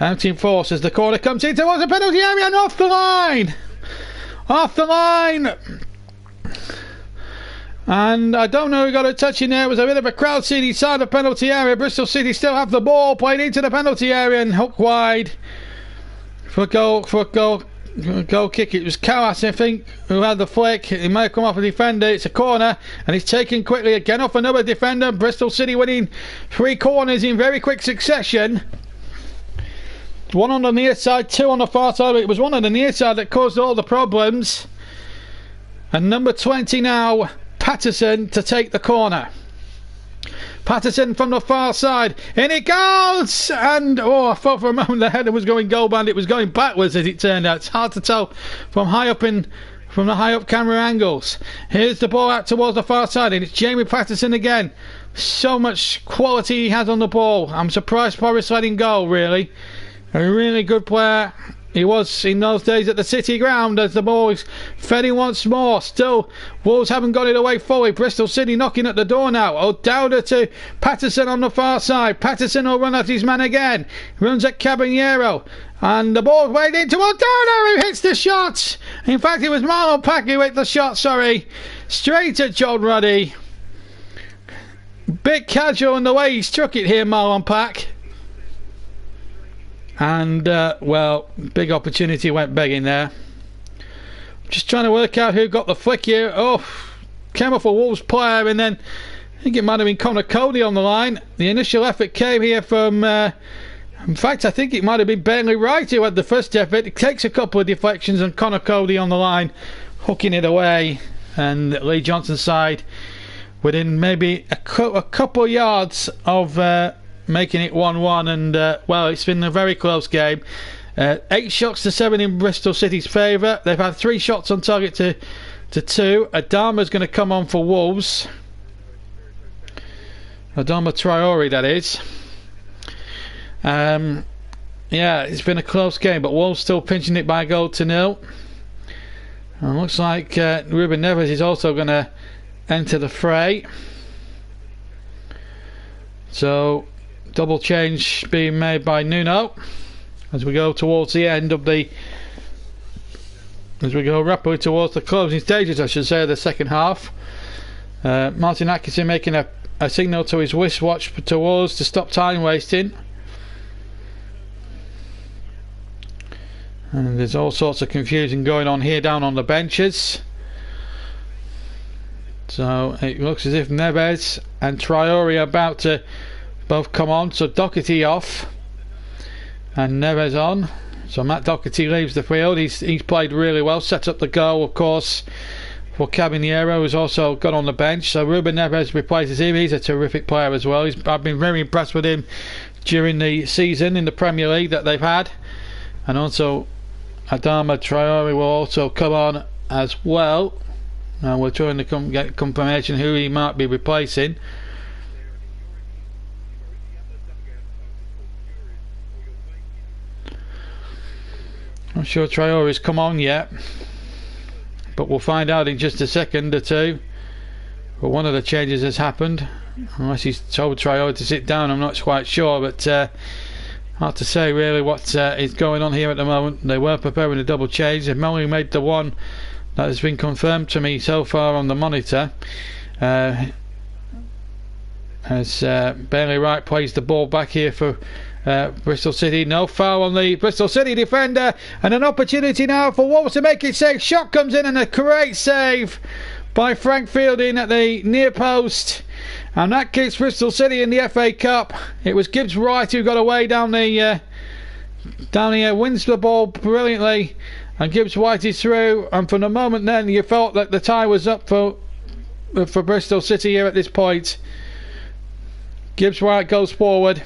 out in force as the corner comes in towards the penalty area and off the line! Off the line! And I don't know who got a touch in there. It was a bit of a crowd scene inside the penalty area. Bristol City still have the ball, played into the penalty area and hooked wide. for a goal kick. It was Karas, I think, who had the flick. He may have come off a defender. It's a corner, and he's taken quickly again off another defender. Bristol City winning 3 corners in very quick succession. 1 on the near side, 2 on the far side. It was 1 on the near side that caused all the problems. And number 20 now, Patterson, to take the corner. Patterson from the far side, in it goes! And I thought for a moment the header was going goal bound. It was going backwards, as it turned out. It's hard to tell from the high up camera angles. Here's the ball out towards the far side, and it's Jamie Patterson again. So much quality he has on the ball. I'm surprised Forrest let him go, really. A really good player. He was in those days at the City ground, as the ball is fed in once more. Still, Wolves haven't got it away fully. Bristol City knocking at the door now. O'Dowda to Patterson on the far side. Patterson will run at his man again. Runs at Caballero. And the ball played into O'Dowda, who hits the shot. In fact, it was Marlon Pack who hit the shot, straight at John Ruddy. Bit casual in the way he struck it here, Marlon Pack. And, big opportunity went begging there. Just trying to work out who got the flick here. Came off a Wolves player, and then I think it might have been Connor Cody on the line. The initial effort came here from, in fact, I think it might have been Burnley Wright who had the first effort. It takes a couple of deflections, and Connor Cody on the line, hooking it away. And Lee Johnson's side within maybe a couple of yards of making it 1-1, and it's been a very close game. 8 shots to 7 in Bristol City's favour. They've had 3 shots on target to 2. Adama's going to come on for Wolves. Adama Traore, that is. It's been a close game, but Wolves still pinching it by a goal to 0. And looks like Ruben Neves is also going to enter the fray. So double change being made by Nuno as we go towards the end of as we go rapidly towards the closing stages, I should say, of the second half. Martin Atkinson making a signal to his wristwatch towards to stop time wasting. And there's all sorts of confusion going on here down on the benches. So it looks as if Neves and Traore are about to both come on. So Doherty off and Neves on. So Matt Doherty leaves the field. He's played really well, set up the goal, of course, for Caballero, who's also got on the bench. So Ruben Neves replaces him. He's a terrific player as well. I've been very impressed with him during the season in the Premier League that they've had. And also Adama Traore will also come on as well. And we're trying to get confirmation who he might be replacing. Not sure Traore's come on yet, but we'll find out in just a second or two. But one of the changes has happened, unless he's told Traore to sit down. I'm not quite sure, but hard to say really what is going on here at the moment. They were preparing a double change. They've only made the one that has been confirmed to me so far on the monitor. As Burnley Wright plays the ball back here for Bristol City. No foul on the Bristol City defender, and an opportunity now for Wolves to make it safe. Shot comes in, and a great save by Frank Fielding at the near post, and that keeps Bristol City in the FA Cup. It was Gibbs Wright who got away down here, wins the ball brilliantly, and Gibbs White is through. And from the moment then, you felt that the tie was up for Bristol City here at this point. Gibbs White goes forward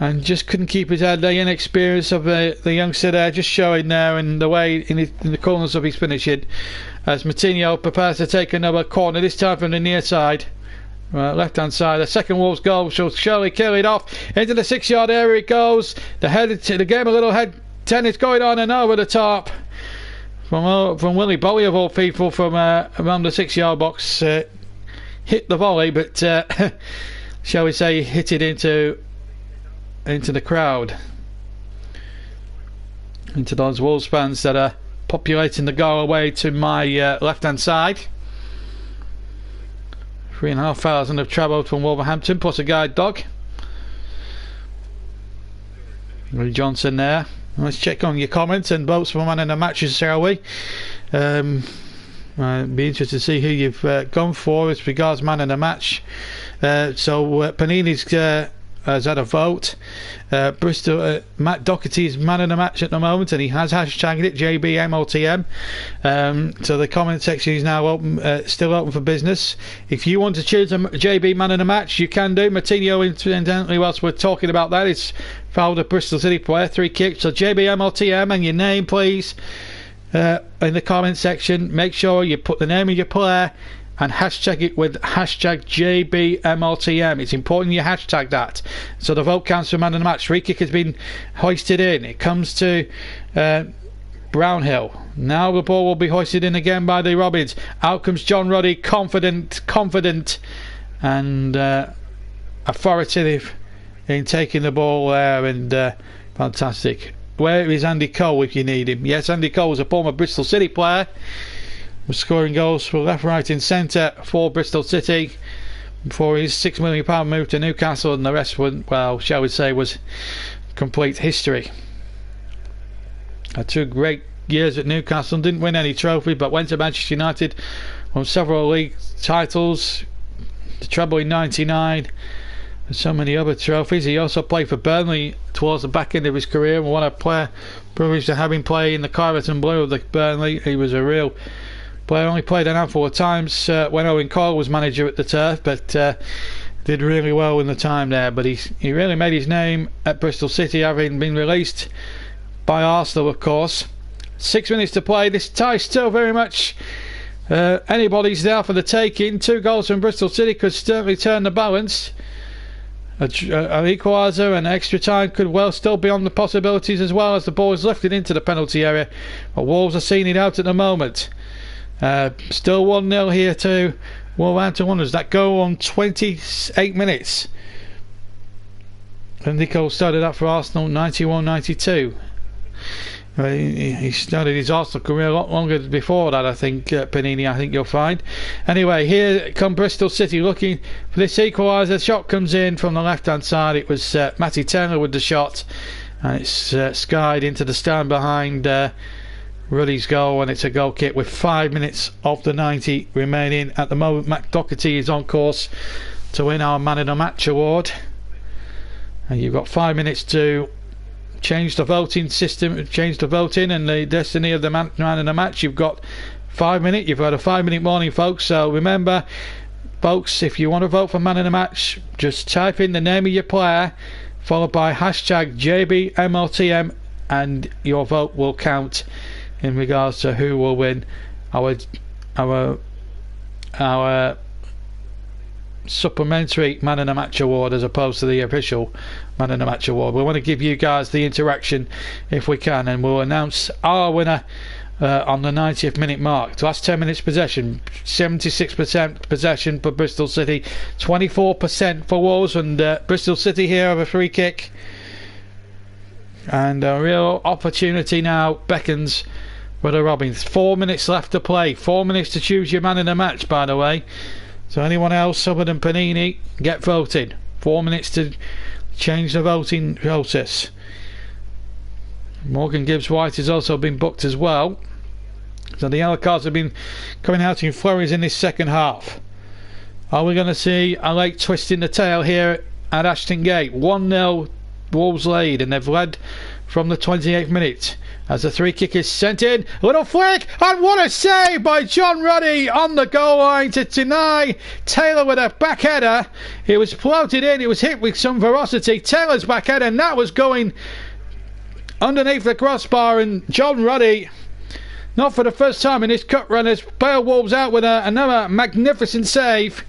and just couldn't keep his head. The inexperience of the youngster there just showing there, in the way in the corners of his finishing, as Moutinho prepares to take another corner, this time from the near side, left hand side. The second Wolves goal shall surely kill it off. Into the 6-yard area it goes. The game a little head tennis going on, and over the top from Willie Bowie of all people from around the 6-yard box. Hit the volley, but shall we say hit it into the crowd, into those Wolves fans that are populating the goal away to my left hand side. 3,500 have travelled from Wolverhampton, plus a guide dog. Lee Johnson there Let's check on your comments and votes for man of the matches, shall we? I'd be interested to see who you've gone for as regards man of the match. Panini's has had a vote. Bristol, Matt Doherty's man of the match at the moment, and he has hashtagged it JBMLTM. So the comment section is now open, still open for business. If you want to choose a JB man of the match, you can do. Martino, incidentally, whilst we're talking about that, is fouled a Bristol City player, 3 kicks. So JBMLTM and your name, please, in the comment section. Make sure you put the name of your player and hashtag it with hashtag JBMLTM. It's important you hashtag that, so the vote counts for man of the match. Free kick has been hoisted in. It comes to Brownhill. Now the ball will be hoisted in again by the Robins. Out comes John Ruddy, confident and authoritative in taking the ball there, and fantastic. Where is Andy Cole if you need him? Yes, Andy Cole is a former Bristol City player, was scoring goals for left, right and centre for Bristol City before his £6 million move to Newcastle, and the rest, well, shall we say, was complete history. Had 2 great years at Newcastle, didn't win any trophy, but went to Manchester United, won several league titles, the treble in '99, and so many other trophies. He also played for Burnley towards the back end of his career, and what a player, privileged to have him play in the Claret and Blue of the Burnley. He was a real player. Only played an handful of times when Owen Coyle was manager at the Turf, but did really well in the time there. But he really made his name at Bristol City, having been released by Arsenal, of course. 6 minutes to play. This tie still very much anybody's there for the taking. 2 goals from Bristol City could certainly turn the balance. An equaliser and extra time could well still be on the possibilities, as well, as the ball is lifted into the penalty area. But Wolves are seeing it out at the moment. Still 1-0 here to Wolverhampton Wanderers. That goal on 28 minutes. And Nico started up for Arsenal 91-92. He started his Arsenal career a lot longer before that, I think, Panini, I think you'll find. Anyway, here come Bristol City looking for this equaliser. Shot comes in from the left hand side. It was Matty Taylor with the shot, and it's skied into the stand behind Ruddy's goal, and it's a goal kick with 5 minutes of the 90 remaining. At the moment, Matt Doherty is on course to win our man of the match award, and you've got 5 minutes to change the voting system, change the voting and the destiny of the man of the match. You've got 5 minutes. You've got a 5 minute warning, folks. So remember, folks, if you want to vote for man of the match, just type in the name of your player followed by hashtag JBMLTM, and your vote will count in regards to who will win our supplementary man of the match award, as opposed to the official man of the match award. We want to give you guys the interaction if we can, and we'll announce our winner on the 90th minute mark. Last 10 minutes possession, 76% possession for Bristol City, 24% for Wolves, and Bristol City here have a free kick, and a real opportunity now beckons for the Robins. 4 minutes left to play. 4 minutes to choose your man of the match, by the way. So anyone else other than Panini, get voted. 4 minutes to change the voting process. Morgan Gibbs-White has also been booked as well. So the yellow cards have been coming out in flurries in this second half. Are we going to see a late twist in the tail here at Ashton Gate? 1-0 Wolves lead, and they've led from the 28th minute as the free kick is sent in. A little flick, and what a save by John Ruddy on the goal line to deny Taylor with a back header. It was floated in, it was hit with some ferocity. Taylor's back header, and that was going underneath the crossbar, and John Ruddy, not for the first time in his cup run, has bailed Wolves out with another magnificent save.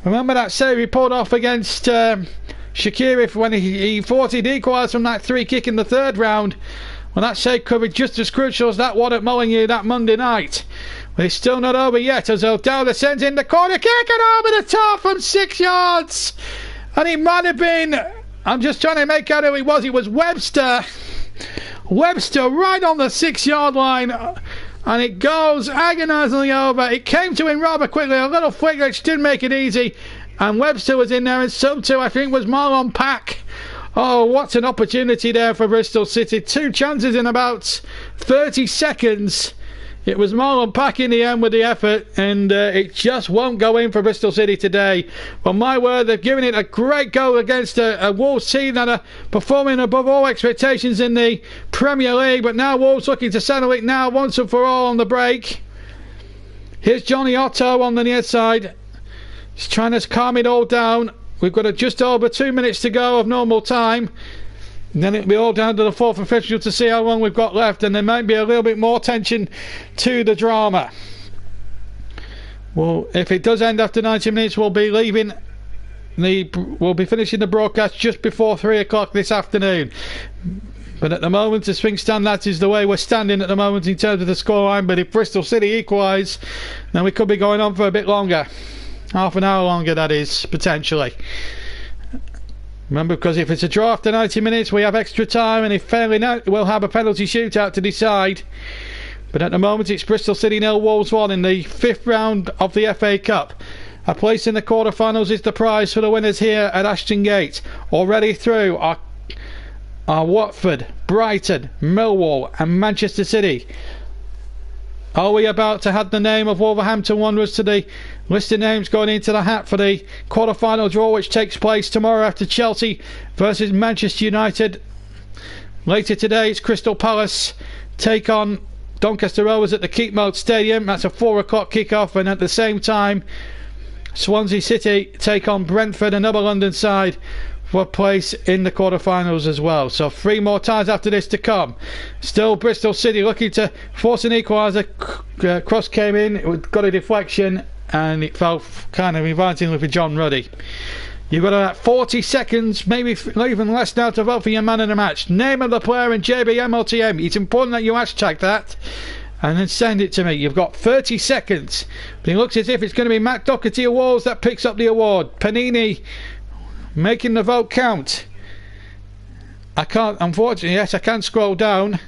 Remember that save he pulled off against Shaqiri when he thought he'd equalise from that free kick in the third round. Well, that save could be just as crucial as that one at Molineux that Monday night. But it's still not over yet, as O'Dowda sends in the corner kick and over the top from 6 yards. And it might have been, I'm just trying to make out who it was. It was Webster. Webster right on the 6 yard line. And it goes agonisingly over. It came to him rather quickly. A little flick which didn't make it easy. And Webster was in there, and so too I think was Marlon Pack Oh, what an opportunity there for Bristol City. 2 chances in about 30 seconds. It was Marlon Pack in the end with the effort, and it just won't go in for Bristol City today. Well, my word, they've given it a great go against a Wolves team that are performing above all expectations in the Premier League. But now Wolves looking to settle it now once and for all on the break. Here's Johnny Otto on the near side. He's trying to calm it all down. We've got just over 2 minutes to go of normal time. And then it'll be all down to the fourth official to see how long we've got left, and there might be a little bit more tension to the drama. Well, if it does end after 90 minutes, we'll be finishing the broadcast just before 3 o'clock this afternoon. But at the moment, as things stand, that is the way we're standing at the moment in terms of the scoreline. But if Bristol City equalise, then we could be going on for a bit longer. Half an hour longer, that is, potentially. Remember, because if it's a draw after 90 minutes, we have extra time, and if failing out, we'll have a penalty shootout to decide. But at the moment, it's Bristol City 0, Wolves 1 in the 5th round of the FA Cup. A place in the quarter-finals is the prize for the winners here at Ashton Gate. Already through are Watford, Brighton, Millwall and Manchester City. Are we about to add the name of Wolverhampton Wanderers to the list of names going into the hat for the quarter-final draw, which takes place tomorrow after Chelsea versus Manchester United? Later today, it's Crystal Palace take on Doncaster Rovers at the Keepmoat Stadium. That's a 4 o'clock kick-off, and at the same time, Swansea City take on Brentford, another London side, for a place in the quarter-finals as well. So 3 more times after this to come. Still Bristol City looking to force an equaliser. Cross came in, it got a deflection, and it fell kind of invitingly for John Ruddy. You've got about 40 seconds, maybe even less now, to vote for your man of the match. Name of the player and JBMLTM. It's important that you hashtag that and then send it to me. You've got 30 seconds. But it looks as if it's going to be Matt Doherty of Wolves that picks up the award. Panini making the vote count. I can't, unfortunately, yes, I can scroll down,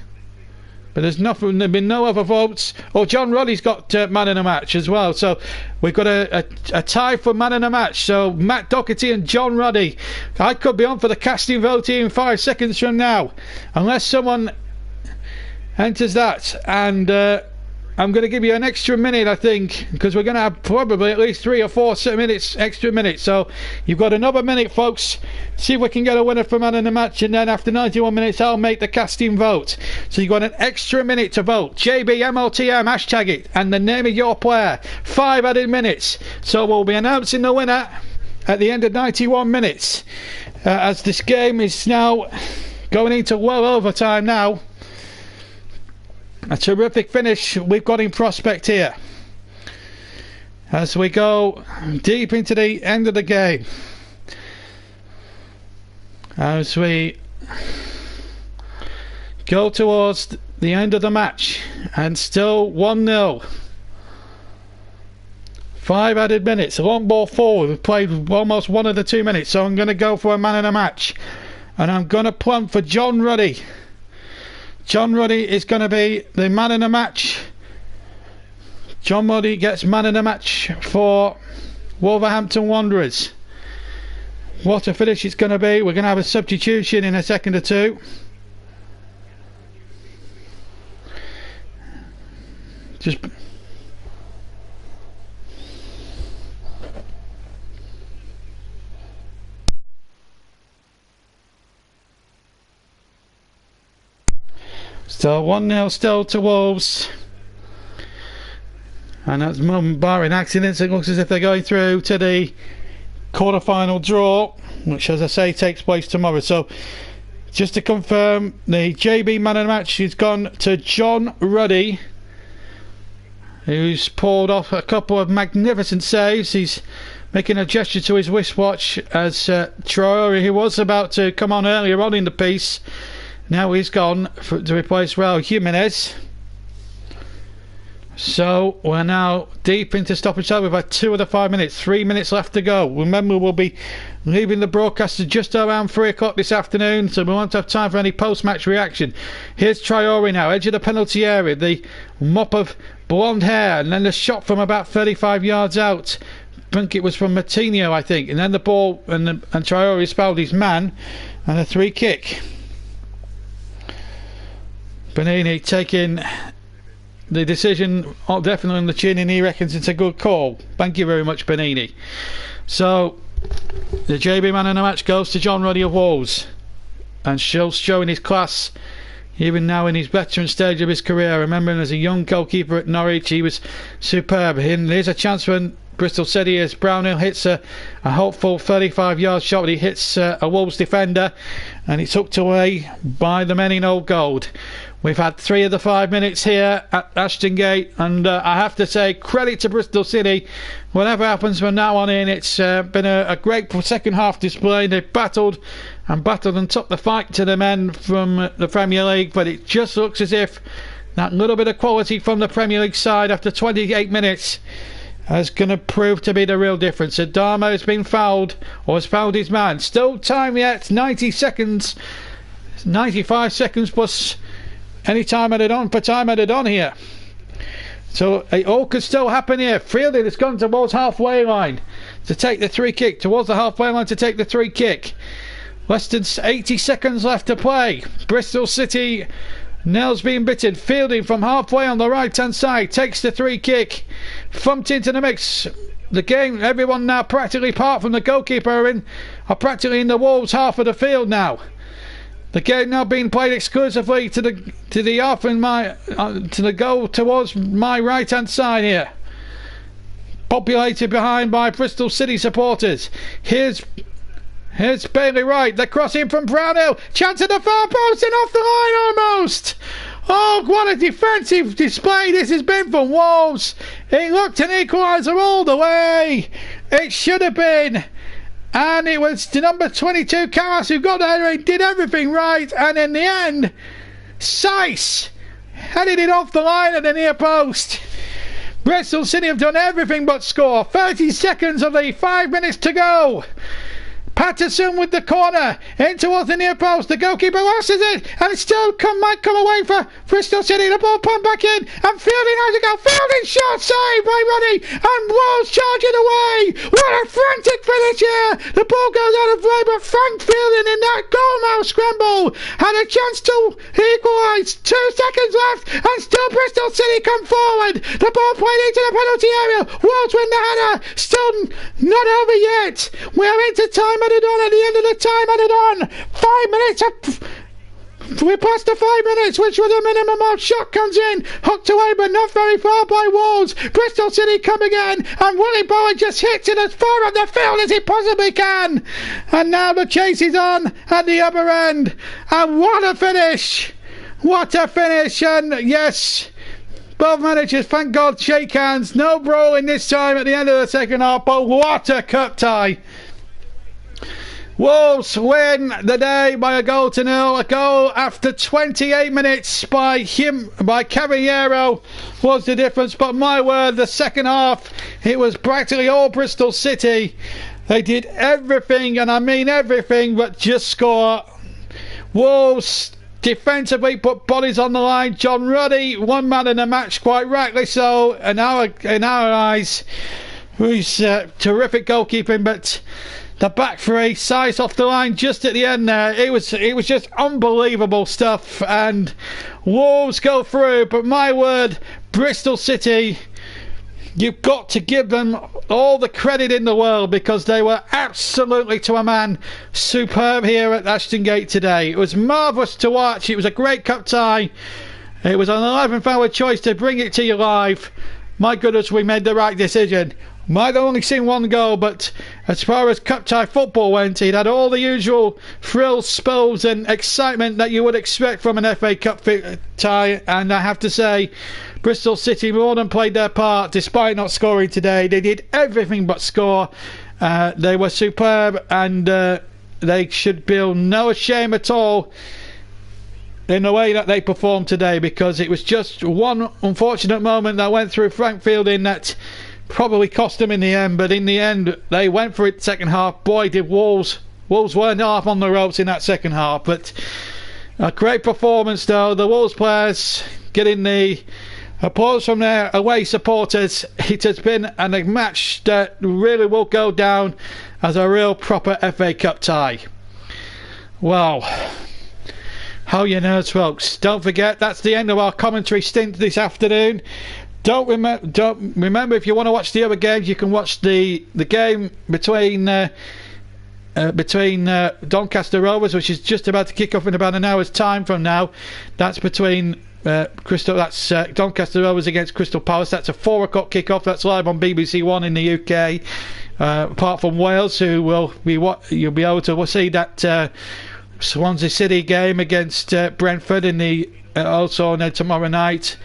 but there's been no other votes. Oh, John Roddy's got man in the match as well, so we've got a tie for man in the match. So Matt Doherty and John Roddy. I could be on for the casting vote here in 5 seconds from now, unless someone enters that, and I'm going to give you an extra minute, I think, because we're going to have probably at least 3 or 4 extra minutes. So you've got another minute, folks. See if we can get a winner for man in the match, and then after 91 minutes, I'll make the casting vote. So you've got an extra minute to vote. JBMLTM, hashtag it, and the name of your player. 5 added minutes. So we'll be announcing the winner at the end of 91 minutes, as this game is now going into well overtime now. A terrific finish we've got in prospect here as we go deep into the end of the game, as we go towards the end of the match, and still 1-0. 5 added minutes, a long ball forward. We've played almost 1 of the 2 minutes, so I'm going to go for a man in a match, and I'm going to plump for John Ruddy. John Ruddy is going to be the man in the match. John Ruddy gets man in the match for Wolverhampton Wanderers. What a finish it's going to be. We're going to have a substitution in a second or two. Just so 1-0 still to Wolves, and that's barring accidents. It looks as if they're going through to the quarter-final draw, which, as I say, takes place tomorrow. So just to confirm, the JB man of the match has gone to John Ruddy, who's pulled off a couple of magnificent saves. He's making a gesture to his wristwatch as Traore, who was about to come on earlier on in the piece, now he's gone to replace Raul Jimenez. So we're now deep into stoppage time. We've had 2 of the 5 minutes, 3 minutes left to go. Remember, we'll be leaving the broadcaster just around 3 o'clock this afternoon, so we won't have time for any post-match reaction. Here's Traore now, edge of the penalty area, the mop of blonde hair, and then the shot from about 35 yards out think it was from Martinho, I think, and then the ball and Traore fouled his man, and a free kick. Benini taking the decision definitely on the chin, and he reckons it's a good call. Thank you very much, Benini. So the JB man of the match goes to John Ruddy of Wolves, and still showing his class even now in his veteran stage of his career. Remembering as a young goalkeeper at Norwich, he was superb. And here's a chance when Bristol City as Brownhill hits a hopeful 35-yard shot, but he hits a Wolves defender, and it's tucked away by the men in old gold. We've had 3 of the 5 minutes here at Ashton Gate, and I have to say credit to Bristol City. Whatever happens from now on in, it's been a great second half display. They've battled and took the fight to the men from the Premier League, but it just looks as if that little bit of quality from the Premier League side after 28 minutes is going to prove to be the real difference. Adama has been fouled, or has fouled his man. Still time yet, 90 seconds, 95 seconds plus any time added on for time added on here. So it all could still happen here. Fielding has gone towards halfway line to take the free kick, towards the halfway line to take the free kick. Less than 80 seconds left to play. Bristol City, nails being bitten. Fielding from halfway on the right hand side takes the free kick, thumped into the mix. The game, everyone now practically, apart from the goalkeeper, are practically in the Wolves half of the field now. The game now being played exclusively to the off and to the goal towards my right hand side here, populated behind by Bristol City supporters. Here's Bailey Wright, the crossing from Brownhill, chance at the far post and off the line almost. Oh, what a defensive display this has been from Wolves. It looked an equaliser all the way. It should have been. And it was the number 22 Karas who got there and did everything right, and in the end Seiss headed it off the line at the near post. Bristol City have done everything but score. 30 seconds of the 5 minutes to go. Patterson with the corner in towards the near post. The goalkeeper loses it, and it still might come away for Bristol City. The ball pumped back in, and Fielding has to go. Fielding shot saved by Ruddy, and Wolves charging away. What a frantic finish here! The ball goes out of play, but Frank Fielding in that goal mouth scramble had a chance to equalise. 2 seconds left, and still Bristol City come forward. The ball played into the penalty area. Wolves win the header. Still not over yet. We're into time added on at the end of the time added on. 5 minutes. We're past the 5 minutes, which was a minimum of. Shot comes in, hooked away, but not very far by Wolves. Bristol City come again, and Willie Bowen just hits it as far up the field as he possibly can. And now the chase is on at the upper end. And what a finish! What a finish! And yes, both managers, thank God, shake hands. No brawling this time at the end of the second half, but what a cup tie! Wolves win the day by 1-0. A goal after 28 minutes by Caballero was the difference. But my word, the second half, it was practically all Bristol City. They did everything, and I mean everything, but just score. Wolves defensively put bodies on the line. John Ruddy, one man in the match, quite rightly so, in our eyes. Who's terrific goalkeeping, but the back three, Seiss off the line just at the end there. It was just unbelievable stuff, and Wolves go through. But my word, Bristol City, you've got to give them all the credit in the world, because they were absolutely, to a man, superb here at Ashton Gate today. It was marvellous to watch. It was a great cup tie. It was an 11th hour choice to bring it to you live. My goodness, we made the right decision. Might have only seen one goal, but as far as cup tie football went, it had all the usual thrills, spills and excitement that you would expect from an FA Cup tie. And I have to say, Bristol City more than played their part. Despite not scoring today, they did everything but score. They were superb, and they should feel no shame at all in the way that they performed today, because it was just one unfortunate moment that went through Frank Fielding that probably cost them in the end. But in the end, they went for it second half. Boy, did Wolves weren't half on the ropes in that second half. But a great performance though. The Wolves players getting the Applause from their away supporters. It has been a match that really will go down as a real proper FA Cup tie. Well, how your nerves, folks. Don't forget, that's the end of our commentary stint this afternoon. Don't remember, if you want to watch the other games, you can watch the game between Doncaster Rovers, which is just about to kick off in about an hour's time from now. That's between Doncaster Rovers against Crystal Palace. That's a 4 o'clock kick-off. That's live on BBC One in the UK. Apart from Wales, who will be you'll be able to see that Swansea City game against Brentford in the also on tomorrow night.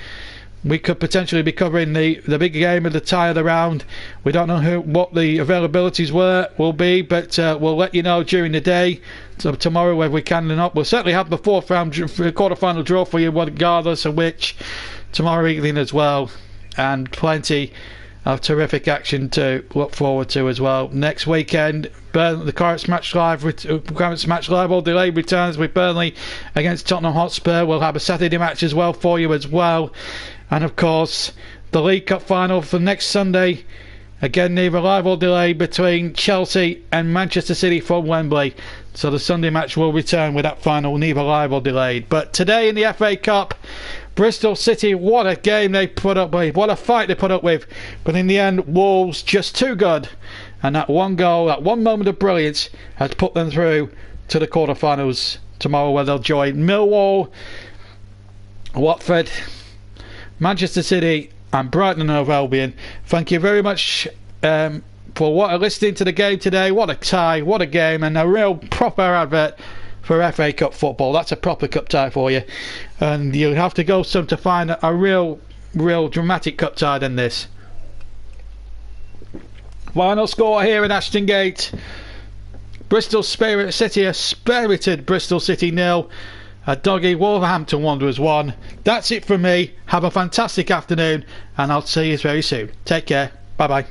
We could potentially be covering the big game of the tie of the round. We don't know what the availabilities will be, but we'll let you know during the day. So tomorrow, whether we can or not, we'll certainly have the fourth round quarter-final draw for you, regardless of which, tomorrow evening as well, and plenty of terrific action to look forward to as well. Next weekend, the Currents Match Live or delayed returns with Burnley against Tottenham Hotspur. We'll have a Saturday match as well for you as well. And of course, the League Cup final for next Sunday, again neither live or delayed, between Chelsea and Manchester City from Wembley. So the Sunday match will return with that final, neither live or delayed. But today in the FA Cup, Bristol City, what a game they put up with, what a fight they put up with. But in the end, Wolves just too good. And that one goal, that one moment of brilliance has put them through to the quarterfinals tomorrow, where they'll join Millwall, Watford, Manchester City and Brighton and Hove Albion. Thank you very much for listening to the game today. What a tie, what a game, and a real proper advert for FA Cup football. That's a proper cup tie for you, and you'll have to go some to find a real dramatic cup tie than this. Final score here in Ashton Gate: Bristol City, a spirited Bristol City 0, a doggy Wolverhampton Wanderers 1. That's it from me. Have a fantastic afternoon, and I'll see you very soon. Take care. Bye bye.